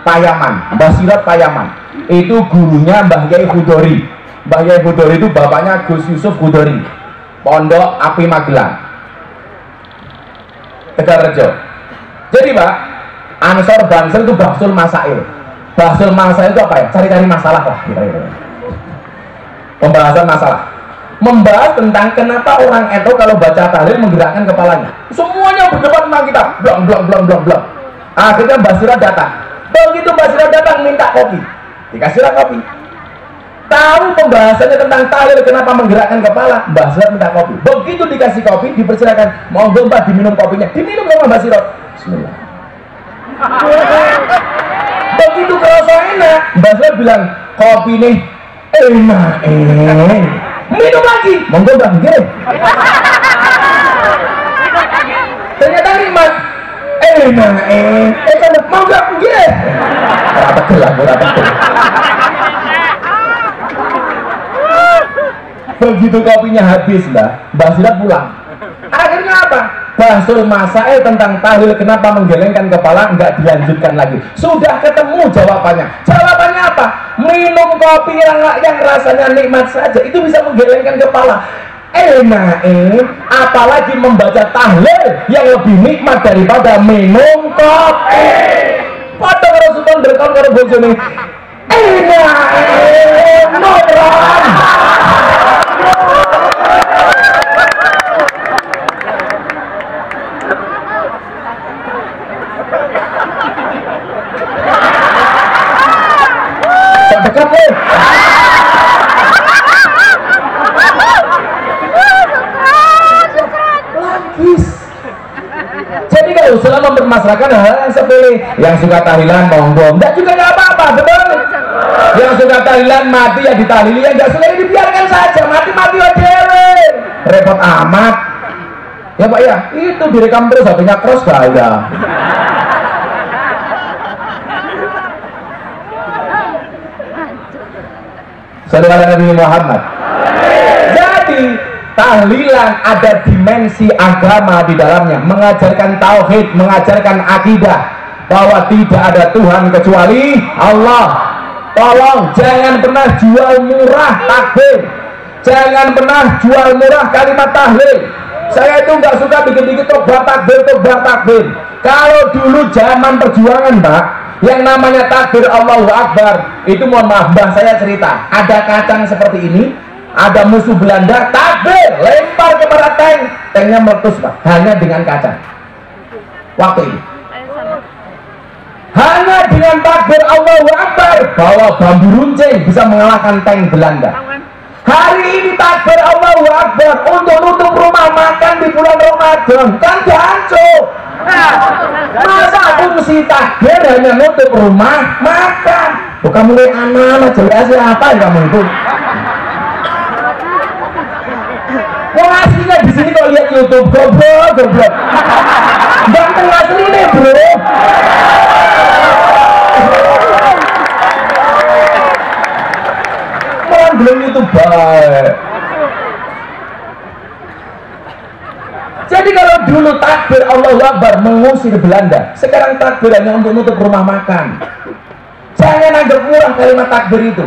Payaman, Mbah Sirot Payaman. Itu gurunya Mbah Yai Hudori. Mbah Yai Hudori itu bapaknya Gus Yusuf Hudori, Pondok Api Magelang, Tegalrejo. Jadi Pak, Ansor Bansel itu Bahsul Masail. Bahsul Masail itu apa ya? Cari-cari masalah lah kira-kira. Pembahasan masalah. Membahas tentang kenapa orang itu kalau baca tahlil menggerakkan kepalanya. Semuanya berdebat tentang kita. Blong. Akhirnya Mbah Sirot datang. Begitu Mbah Sirot datang minta kopi. Dikasihlah kopi. Tahu pembahasannya tentang tahlil kenapa menggerakkan kepala, Mbah Sirot minta kopi. Begitu dikasih kopi, dipersilakan, monggo Mbah diminum kopinya. Diminum sama Mbah Sirot. Bismillah. Begitu kerasa enak, Mbah Sirot bilang, kopi nih enak. Minum lagi, monggo Mbah nggih. Ternyata nikmat. Enak. Monggo nggih. Ora tegel. Begitu kopinya habis, Mbah Sirot pulang. Akhirnya apa? Bahsul Masail tentang tahlil kenapa menggelengkan kepala nggak dilanjutkan lagi. Sudah ketemu jawabannya. Jawabannya apa? Minum kopi yang rasanya nikmat saja itu bisa menggelengkan kepala. Enak, apalagi membaca tahlil yang lebih nikmat daripada minum kopi. Pada Rasulullah berkata kepada bojone, enak, nobran. Dekat nih. Logis. Jadi kalau selama mempermasalahkan hal yang sepele, yang suka tahlilan monggo, enggak juga nggak apa-apa, betul? Yang suka tahlilan mati ya ditahlili, yang nggak suka dibiarkan saja, mati aja. Repot amat. Ya Pak ya, itu direkam terus HP-nya cross bahaya. Saudara Nabi Muhammad. Jadi tahlilan ada dimensi agama di dalamnya, mengajarkan tauhid, mengajarkan akidah bahwa tidak ada Tuhan kecuali Allah. Tolong jangan pernah jual murah takbir, jangan pernah jual murah kalimat tahlil. Saya itu nggak suka dikit-dikit tobat takbir. Kalau dulu zaman perjuangan Mbak, yang namanya takbir Allahu Akbar itu, mohon maaf Mbak saya cerita, ada kacang seperti ini, ada musuh Belanda, takbir, lempar kepada tank, tanknya meletus Pak, hanya dengan kacang. Waktu itu hanya dengan takbir Allahu Akbar, bawa bambu runcing bisa mengalahkan tank Belanda. Hari ini takbir Allahu Akbar untuk nutup rumah makan di bulan Ramadan, kan jancuk. Masa fungsi takbir hanya nutup rumah makan? Bukan mulai anak-anak jelas apa yang kamu itu? Wong aslinya di sini kok lihat YouTube goblok. Ganteng asli nih bro. Belum itu baik. Jadi kalau dulu takbir Allahu Akbar mengusir Belanda, sekarang takbir hanya untuk nutup rumah makan. Jangan anggap murah kalimat takbir itu.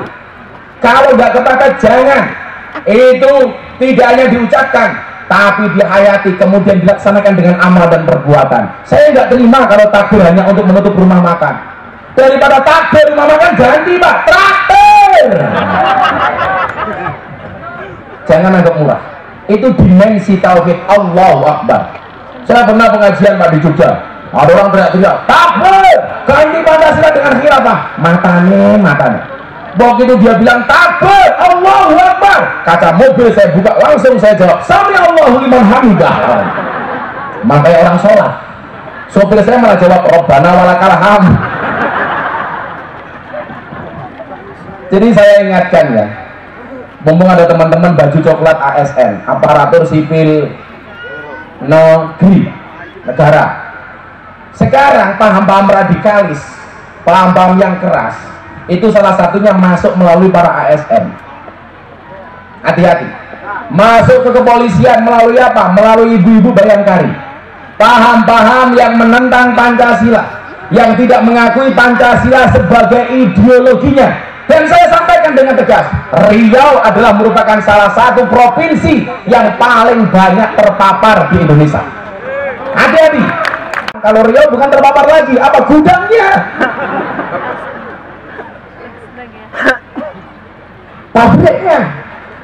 Kalau nggak kepatah jangan. Itu tidak hanya diucapkan, tapi dihayati, kemudian dilaksanakan dengan amal dan perbuatan. Saya nggak terima kalau takbir hanya untuk menutup rumah makan. Daripada takbir rumah makan ganti Pak, traktir. Jangan anggap murah. Itu dimensi tauhid Allahu Akbar. Saya pernah pengajian Pak di Jogja, ada orang teriak-teriak takbir ganti Pancasila dengan khilafah, matanya. Begitu dia bilang takbir Allahu Akbar, kaca mobil saya buka, langsung saya jawab sami Allahu liman hamidah. Makanya orang sholat, sopir saya malah jawab Rabbana walakal hamd. Jadi saya ingatkan ya, mumpung ada teman-teman baju coklat ASN, aparatur sipil negeri negara, sekarang paham-paham radikalis, paham-paham yang keras itu salah satunya masuk melalui para ASN. Hati-hati, masuk ke kepolisian melalui apa? Melalui ibu-ibu Bayangkari. Paham-paham yang menentang Pancasila, yang tidak mengakui Pancasila sebagai ideologinya. Dan saya sampaikan dengan tegas, Riau adalah merupakan salah satu provinsi yang paling banyak terpapar di Indonesia. Hati-hati, kalau Riau bukan terpapar lagi, apa gudangnya? Pabriknya.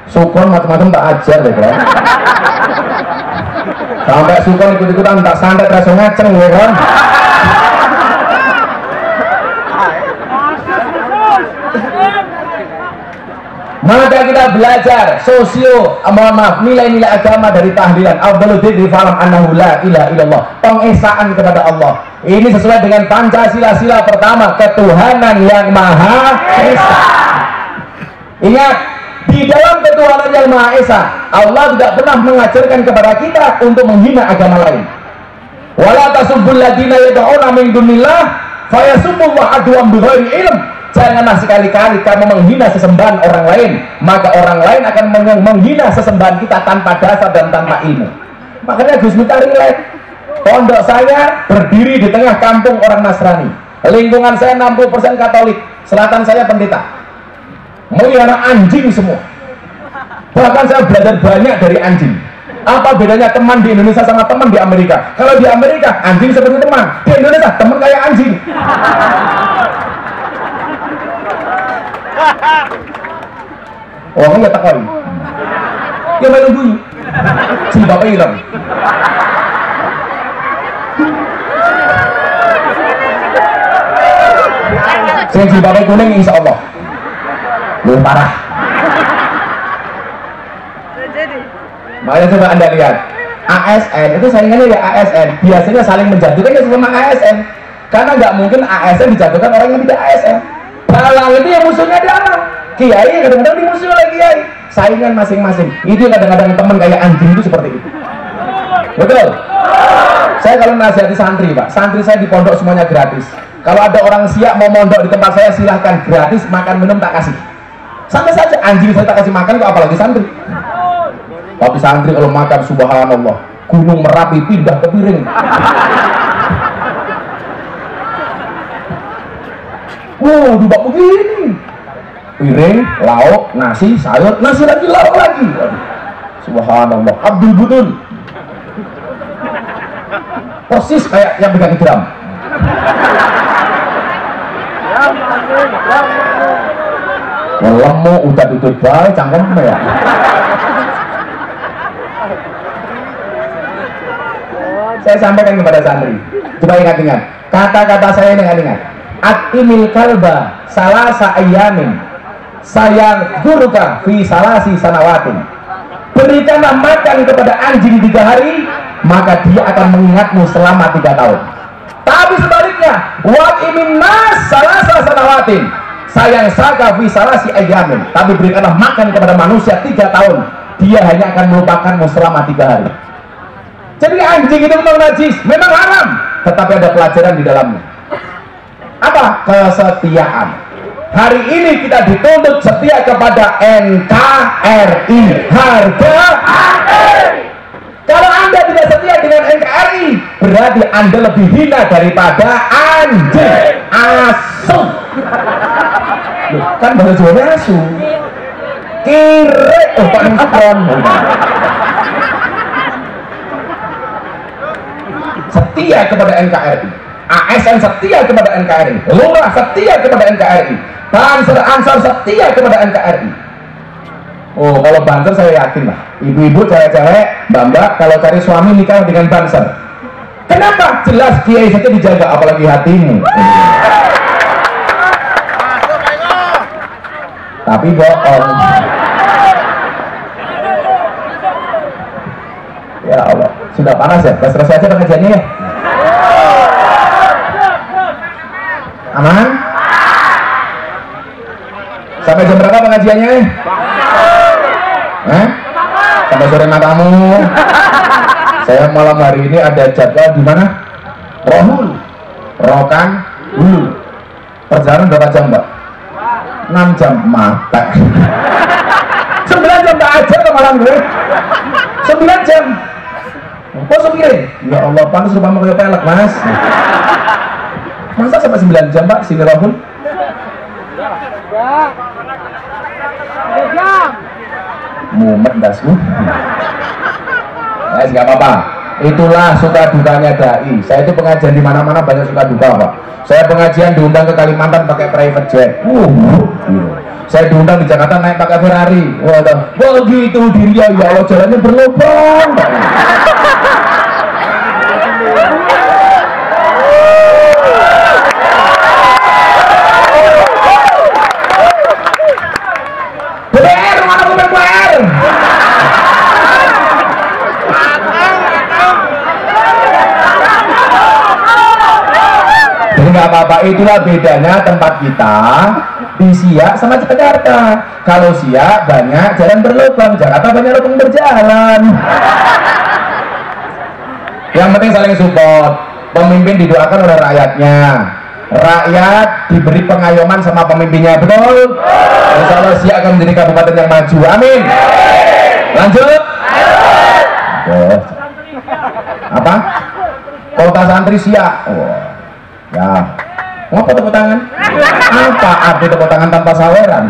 Sukon macam-macam tak ajar deh kan. Sampai Sukon ikut-ikutan tak santet rasa ngaceng ya kan. Maka kita belajar mohon maaf, nilai-nilai agama dari tahlilan. Afdaluddin falam annahu la ilaha illallah, pengesaan kepada Allah. Ini sesuai dengan Pancasila, sila pertama, ketuhanan yang maha esa. Ingat, di dalam ketuhanan yang maha esa, Allah tidak pernah mengajarkan kepada kita untuk menghina agama lain. Wala tasubbul ladina yad'una min dunillah fayasubbullah adwan bighairi ilm. Janganlah sekali-kali kamu menghina sesembahan orang lain, maka orang lain akan menghina sesembahan kita tanpa dasar dan tanpa ilmu. Makanya Gus Miftah relate. Pondok saya berdiri di tengah kampung orang Nasrani, lingkungan saya 60% Katolik, selatan saya pendeta, melihara anjing semua. Bahkan saya belajar banyak dari anjing. Apa bedanya teman di Indonesia sama teman di Amerika? Kalau di Amerika anjing seperti teman, di Indonesia teman kayak anjing. Orang nggak takoi, dia main bunyi, si bapak hilang. Si bapak kuning insya Allah belum parah. Makanya coba anda lihat, ASN itu saingannya ya ASN, biasanya saling menjatuhkan ya sama ASN, karena nggak mungkin ASN dijatuhkan orang yang tidak ASN. Dalang itu yang musuhnya dalang, kiai kadang-kadang dimusuhi oleh kiai, saingan masing-masing. Itu kadang-kadang teman kayak anjing itu seperti itu. Betul? Saya kalau nasihati santri Pak, santri saya di pondok semuanya gratis. Kalau ada orang siap mau mondok di tempat saya, silahkan, gratis, makan minum tak kasih. Sampai saja anjing saya tak kasih makan, kok apalagi santri. Tapi santri kalau makan, subhanallah, gunung Merapi pindah ke piring. Wow, dibak begini, piring, lauk, nasi, sayur, nasi lagi, lauk lagi. Subhanallah, Abdul Budun, persis kayak yang pegang drum. Lemu udah tutut baik, cangkem ya. Saya sampaikan kepada santri, coba ingat-ingat kata-kata saya, ingat-ingat. Atimil kalba salasa ayamin sayang guruka fi salasi sanawatin. Berikanlah makan kepada anjing 3 hari, maka dia akan mengingatmu selama 3 tahun. Tapi sebaliknya, wat imin nas salasa sanawatin sayang saka fi salasi ayamin, tapi berikanlah makan kepada manusia 3 tahun, dia hanya akan melupakanmu selama 3 hari. Jadi anjing itu memang najis, memang haram, tetapi ada pelajaran di dalamnya. Apa? Kesetiaan. Hari ini kita dituntut setia kepada NKRI, harga mati. Kalau Anda tidak setia dengan NKRI, berarti Anda lebih hina daripada anjing, asu. Loh, kan bahasa Jawa asu. Kire, Pak Nusron. Setia kepada NKRI, ASN setia kepada NKRI, Lurah setia kepada NKRI, Banser Ansor setia kepada NKRI. Oh, kalau Banser saya yakin lah, ibu-ibu, cewek-cewek, mbak-mbak, kalau cari suami nikah dengan Banser. Kenapa? Jelas kiai saja dijaga, apalagi hatimu. Tapi bohong. Ya Allah, sudah panas ya? Selesai aja pengajiannya ya? Aman? Sampai jam berapa pengajiannya? Sampai sore matamu. Saya malam hari ini ada jadwal di mana? Rohul, Rokan, Hulu. Perjalanan berapa jam Mbak? 6 jam mata. 9 jam tak aja ke malam gue. 9 jam. Kok sepiring? Ya Allah, panas lupa mau kayak pelek mas. Masa sampai 9 jam Pak sini Rohul? Mumet dasmu. Guys, nggak apa-apa. Itulah suka dukanya dai. Saya itu pengajian di mana-mana banyak suka duka Pak. Saya pengajian diundang ke Kalimantan pakai private jet. Saya diundang di Jakarta naik pakai Ferrari. Waduh, begitu diri ya Allah, jalannya berlubang. Nggak apa-apa, itulah bedanya tempat kita di Siak sama Jakarta. Kalau Siak banyak jalan berlubang, Jakarta banyak lubang berjalan. Yang penting saling support. Pemimpin didoakan oleh rakyatnya, rakyat diberi pengayoman sama pemimpinnya, betul? Insya Allah Siak akan menjadi kabupaten yang maju, amin. Lanjut. Apa? Kota santri Siak. Ya, ngapa tepuk tangan? Apa arti tepuk tangan tanpa saweran?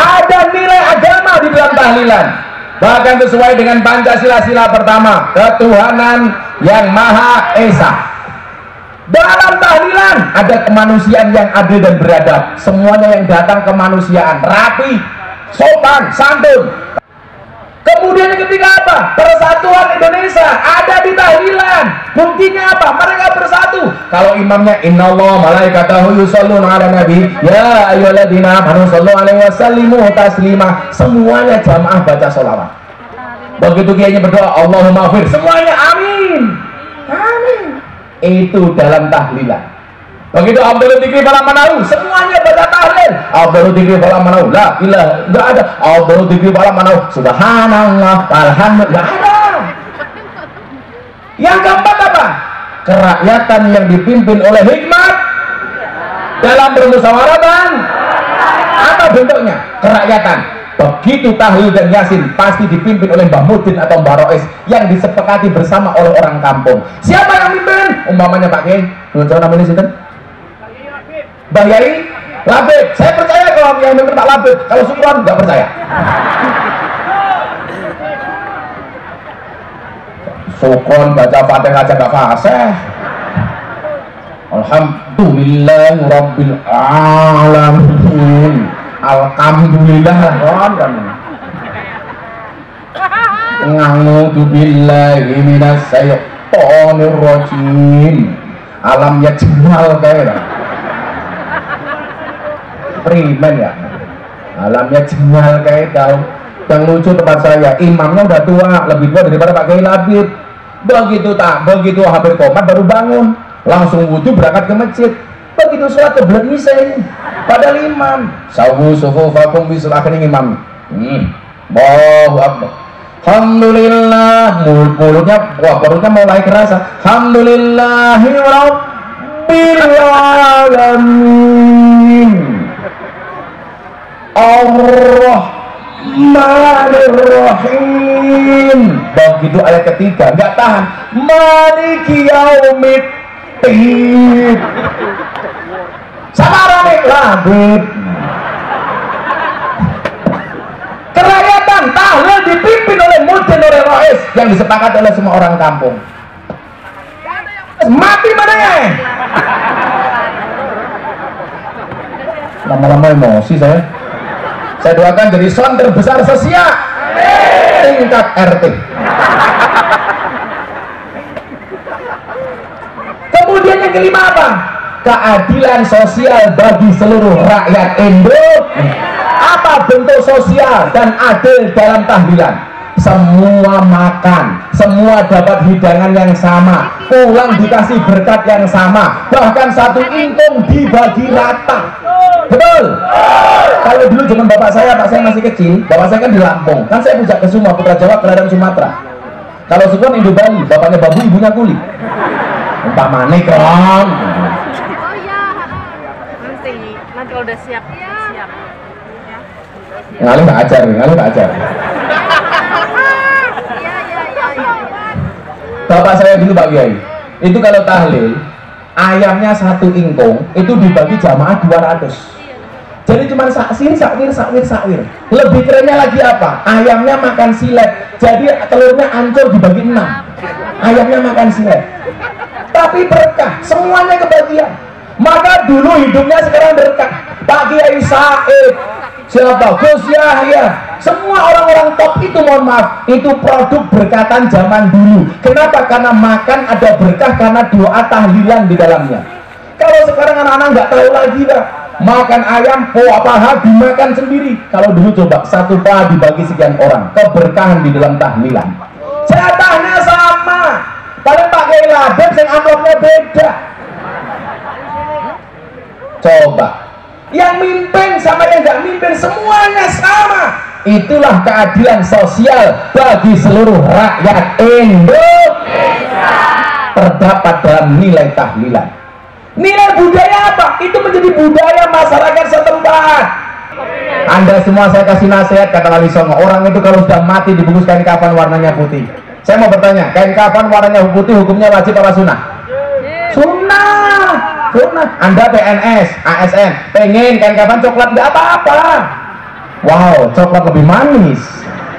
Ada nilai agama di dalam tahlilan, bahkan sesuai dengan Pancasila sila pertama, ketuhanan yang Maha Esa. Dalam tahlilan ada kemanusiaan yang adil dan beradab. Semuanya yang datang kemanusiaan, rapi, sopan, santun. Kemudian yang ketiga apa? Persatuan Indonesia ada di tahlilan. Buktinya apa? Mereka bersatu. Kalau imamnya innallaha malaikatahu yusholluna 'alan nabi ya ayyuhalladzina amanu shollu 'alaihi wasallimu taslima. Semuanya jamaah baca sholawat. Begitu kiainya berdoa Allahumma fir, semuanya amin. Amin. Itu dalam tahlilan. Begitu Abdul Dzikri fala manahu, semuanya baca tahlil. Abdul Dzikri fala manahu, la ilaha, enggak ada. Abdul Dzikri fala manahu, subhanallah, alhamdulillah, enggak ada. Yang keempat apa? Kerakyatan yang dipimpin oleh hikmat dalam bermusyawaratan. Apa bentuknya? Kerakyatan. Begitu tahlil dan yasin pasti dipimpin oleh Mbah Mudin atau Mbah Rois yang disepakati bersama oleh orang kampung. Siapa yang mimpin? Umpamanya Pak Kiai, nuwun namanya sinten? Mbah Yai Labib. Saya percaya kalau yang mimpin Pak Labib. Kalau Sukron nggak percaya. Sukron baca Fatihah aja nggak fasih. Alhamdulillahirabbil alamin. Alhamdulillah kan. Nga'udzu billahi minas syaitonir rajim. Alam ya jemal kayak primen ya. Alamnya jemal kayak tahu. Yang lucu tempat saya, imamnya udah tua, lebih tua daripada Pak Kiai Labib. Begitu hampir komat baru bangun, langsung wudhu berangkat ke masjid. Begitu sholat kebelet misai, padahal imam sawu sufufakum bisul akhirin imam. Allahu Akbar. Alhamdulillah, perutnya mulai kerasa. Alhamdulillahi rabbil alamin. Ar-Rahmanir-Rahim. Begitu ayat ketiga nggak tahan. Maliki yaumiddin. Sama Rame Labib. Kerakyatan tahlil dipimpin oleh Mudin oleh Rois yang disepakati oleh semua orang kampung. Mati mana ya? Lama-lama emosi saya. Saya doakan jadi son terbesar sesiak tingkat RT. Kemudian yang kelima apa? Keadilan sosial bagi seluruh rakyat Indonesia. Apa bentuk sosial dan adil dalam tahlilan? Semua makan, semua dapat hidangan yang sama, pulang dikasih berkat yang sama, bahkan satu ingkung dibagi rata. Betul? Kalau dulu zaman bapak saya masih kecil, bapak saya kan di Lampung, kan saya puja ke semua putra Jawa, Keladang Sumatera. Kalau Sukron Indo Bali, bapaknya babu, ibunya kuli. Entah mana kan? Oh iya, nanti kalau udah siap. Ngalih tak ajar. Bapak saya dulu Pak Kiai, itu kalau tahlil ayamnya satu ingkung itu dibagi jamaah 200. Jadi cuma sakwir. Lebih kerennya lagi apa? Ayamnya makan silet. Jadi telurnya ancur dibagi 6. Ayamnya makan silet. Tapi berkah, semuanya kebagian. Maka dulu hidupnya sekarang berkah. Pak Kiai Said, siapa? Gus Yahya, semua orang-orang top itu, mohon maaf, itu produk berkatan zaman dulu. Kenapa? Karena makan ada berkah, karena doa tahlilan di dalamnya. Kalau sekarang anak-anak nggak tahu lagi lah, makan ayam, paha dimakan sendiri. Kalau dulu coba satu paha dibagi sekian orang, keberkahan di dalam tahlilan. Jatahnya sama, paling pakai label, yang amplopnya beda. Coba yang mimpin sama yang nggak mimpin semuanya sama. Itulah keadilan sosial bagi seluruh rakyat Indonesia. Terdapat dalam nilai tahlilan. Nilai budaya apa? Itu menjadi budaya masyarakat setempat. Anda semua saya kasih nasihat, kata Wali Songo, orang itu kalau sudah mati dibungkus kain kafan warnanya putih. Saya mau bertanya, kain kafan warnanya putih hukumnya wajib apa sunnah? Sunnah. Anda PNS, ASN, pengen kain kafan coklat, nggak apa-apa. Wow, coklat lebih manis,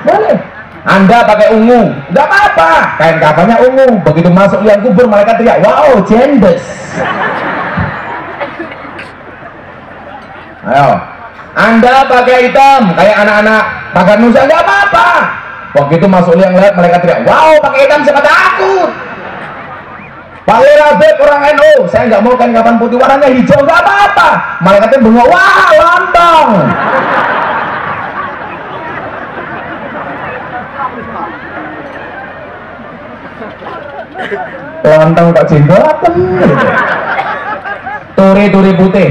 boleh. Anda pakai ungu, nggak apa-apa, kain kafannya ungu. Begitu masuk liang kubur, malaikat teriak, wow, jendes. Ayo, Anda pakai hitam, kayak anak-anak pakai nusa, nggak apa-apa. Begitu masuk liang lahat, malaikat teriak, wow, pakai hitam siapa takut. Pak Labib orang NU, saya nggak mau kain kafan putih warnanya hijau, nggak apa-apa. Malaikatnya bengok, wah lontong. Lontong kok jenggoten. turi putih.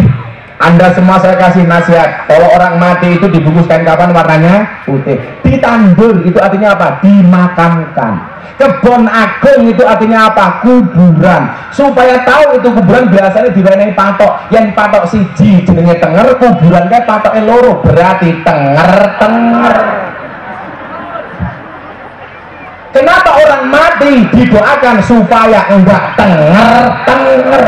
Anda semua saya kasih nasihat, kalau orang mati itu dibungkus kain kapan warnanya putih. Ditandur itu artinya apa? Dimakamkan. Kebon agung itu artinya apa? Kuburan. Supaya tahu itu kuburan biasanya diwenehi patok. Yang patok siji jenenge tenger, kuburan kayak patoknya loro, berarti tenger. Kenapa orang mati didoakan supaya enggak tenger?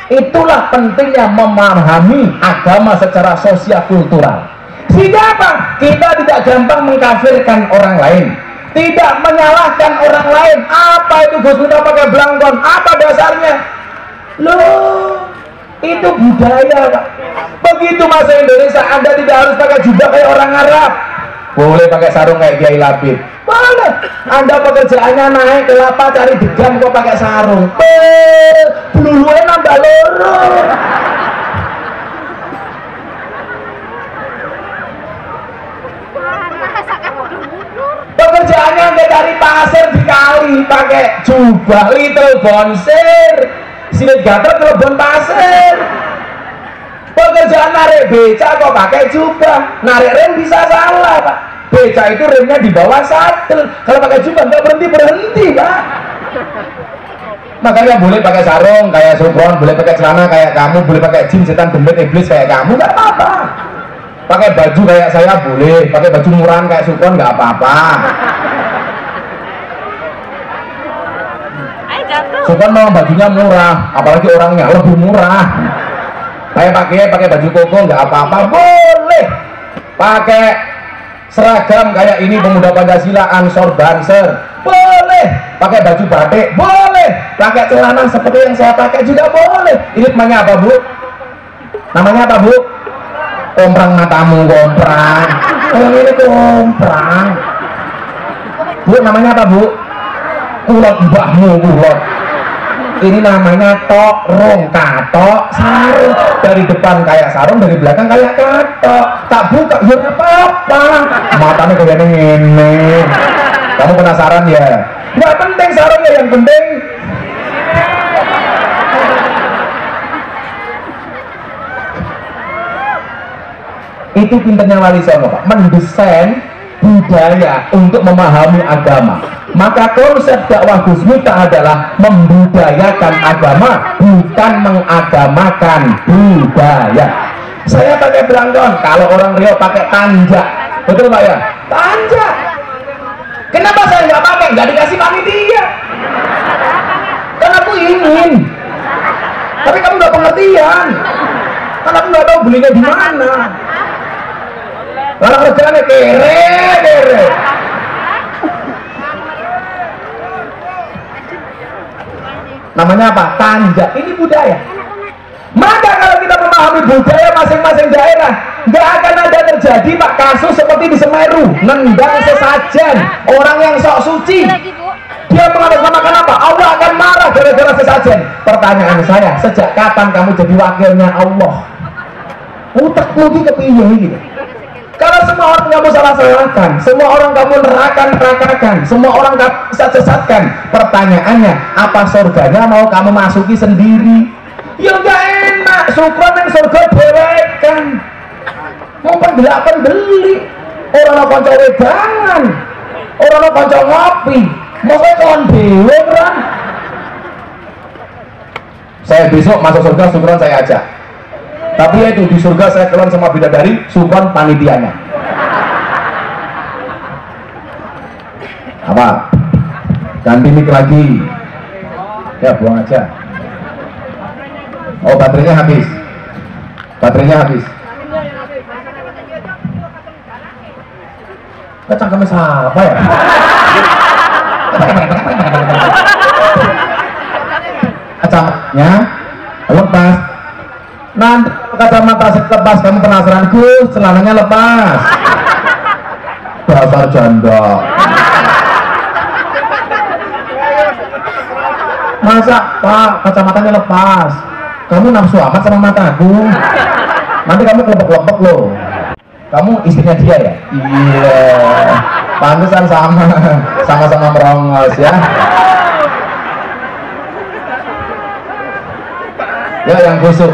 Itulah pentingnya memahami agama secara sosial kultural. Sehingga apa? Kita tidak gampang mengkafirkan orang lain, tidak menyalahkan orang lain. Apa itu Gus Miftah pakai belangkon? Apa dasarnya? Loh, itu budaya, Pak. Begitu masa Indonesia, Anda tidak harus pakai jubah kayak orang Arab. Boleh pakai sarung kayak Kiai Labib. Boleh. Anda pekerjaannya naik ke lapa cari degan kok pakai sarung. Belulunya nambah loro. Pekerjaannya nggak cari pasir di kali pakai jubah little bonsir. Sinet gatel kelebon pasir. Pekerjaan narik beca kok pakai jubah, narik rem bisa salah, Pak. Beca itu remnya di bawah sadel, kalau pakai jubah nggak berhenti, Pak. Makanya boleh pakai sarung kayak Sukron, boleh pakai celana kayak kamu, boleh pakai jeans setan demit iblis kayak kamu, nggak apa-apa. Pakai baju kayak saya boleh, pakai baju murahan kayak Sukron nggak apa-apa. Sukron memang bajunya murah, apalagi orangnya lebih murah. Saya pakai baju koko nggak apa-apa, boleh. Pakai seragam kayak ini pemuda Pancasila Ansor Banser, boleh. Pakai baju batik, boleh. Pakai celana seperti yang saya pakai juga boleh. Ini namanya apa, Bu? Namanya apa, Bu? Komprang matamu, komprang. Yang ini komprang. Bu, namanya apa, Bu? Kulot mbahmu, kulot. Ini namanya tokrong, katok, sarung. Dari depan kayak sarung, dari belakang kayak katok. Tak buka, ya apa-apa. Matanya kayak ini. Kamu penasaran ya? Nggak penting sarungnya, yang penting itu pinternya Wali Songo, Pak, mendesain budaya untuk memahami agama. Maka konsep dakwah Gus Miftah adalah membudayakan agama, bukan mengagamakan budaya. Saya pakai belangkon, kalau orang Riau pakai tanjak, betul Pak ya? Tanjak. Kenapa saya nggak pakai? Nggak dikasih panitia. Karena aku ingin. Tapi kamu nggak pengertian. Karena aku nggak tahu belinya di mana. Kalau kerjaannya kere. Namanya apa? Tanjak. Ini budaya. Maka kalau kita memahami budaya masing-masing daerah, nggak akan ada terjadi, Pak, kasus seperti di Semeru, nendang sesajen, orang yang sok suci. Dia mengatasnamakan apa? Allah akan marah gara-gara sesajen. Pertanyaan saya, sejak kapan kamu jadi wakilnya Allah? Utakmu ini kepiye gitu. Kalau semua orang kamu salah-salahkan, semua orang kamu nerakakan, semua orang kamu sesatkan, pertanyaannya, apa surganya mau kamu masuki sendiri? Ya enggak enak, Sukron yang surga dewekan. Mau pendelak beli, orang konco wedangan, orang konco ngopi, mau kon dewe kan? Saya besok masuk surga, Sukron saya ajak. Tapi ya itu, di surga saya keluar sama bidadari, Sukron panitianya. Apa? Ganti mic lagi. Ya buang aja. Oh, baterainya habis. Cangkemnya siapa ya? Kacamatanya lepas. Nanti kacamata lepas kamu penasaran, Gus, celananya lepas. Dasar janda. Masa Pak kacamatanya lepas? Kamu nafsu amat sama mataku. Nanti kamu kelepek-kelepek loh. Kamu istrinya dia ya? Iya. Pantesan sama-sama merongos ya. Ya yang khusyuk.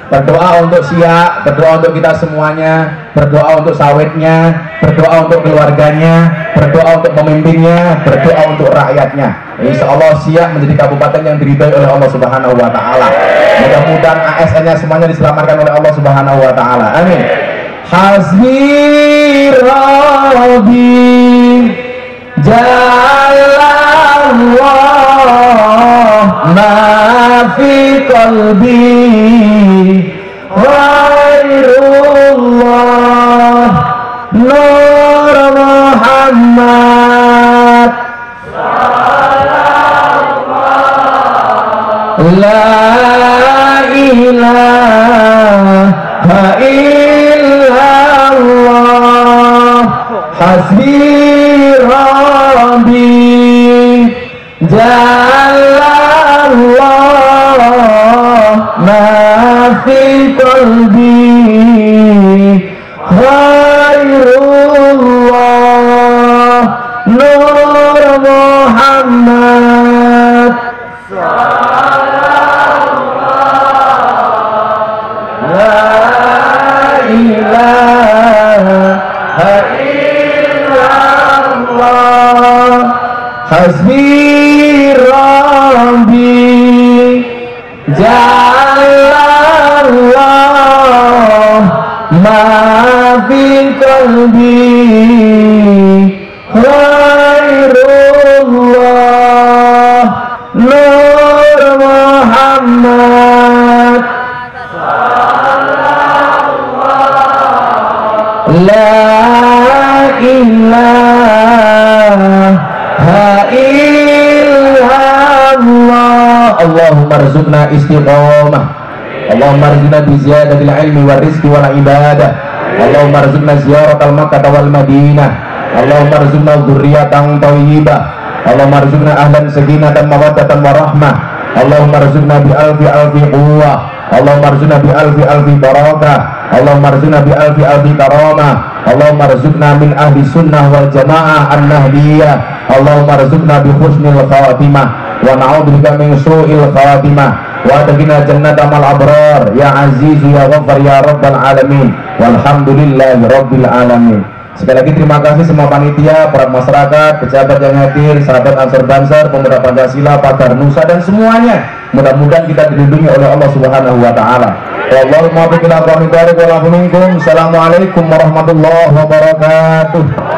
Berdoa untuk Siak, berdoa untuk kita semuanya, berdoa untuk sawitnya, berdoa untuk keluarganya, berdoa untuk pemimpinnya, berdoa untuk rakyatnya. Insya Allah Siak menjadi kabupaten yang diridhai oleh Allah Subhanahu Wa Taala. Mudah-mudahan ASN-nya semuanya diselamatkan oleh Allah Subhanahu Wa Taala. Amin. Hasbi Rabbi Jalallah ma fi qalbi ghairullah Nur Muhammad La ilaha illallah Hasbi Rabbi Jalallah ma fi qalbi ghairullah Nur Muhammad La ilaha illallah Hasbi Rabbi Jalallah ma fi qalbi ghairullah Nur Muhammad La ilaha illallah Allahumma arzuqna istiqamah Allahumma arzuqna bi ziyadatil ilmi wal rizqi wal ibadah Allahumma arzuqna ziyaratal makkah wal madinah Allahumma arzuqna dzurriyyatan thayyibah Allahumma arzuqna ahlan sakinatan mawaddatan warahmah Allahumma arzuqna bi alfi quwwah Allahumma arzuqna bi alfi barakah Allahumma arzuqna bi alfi karamah Allahumma arzuqna min ahli sunnah wal jamaah an-nahdiyah Allahumma arzuqna bi husnil khatimah wa na'udzubika min su'il khatimah wa adkhilna jannatamal abrar ya aziz ya ghaffar ya rabbal alamin walhamdulillahi rabbil alamin. Sekali lagi terima kasih semua panitia, para masyarakat, pejabat yang hadir, sahabat Ansor Bansar, pemuda Pancasila, Pakar Nusa dan semuanya. Mudah-mudahan kita dilindungi oleh Allah Subhanahu Wa Taala. Wallahul muwaffiq ila aqwamit thoriq. Assalamualaikum warahmatullahi wabarakatuh.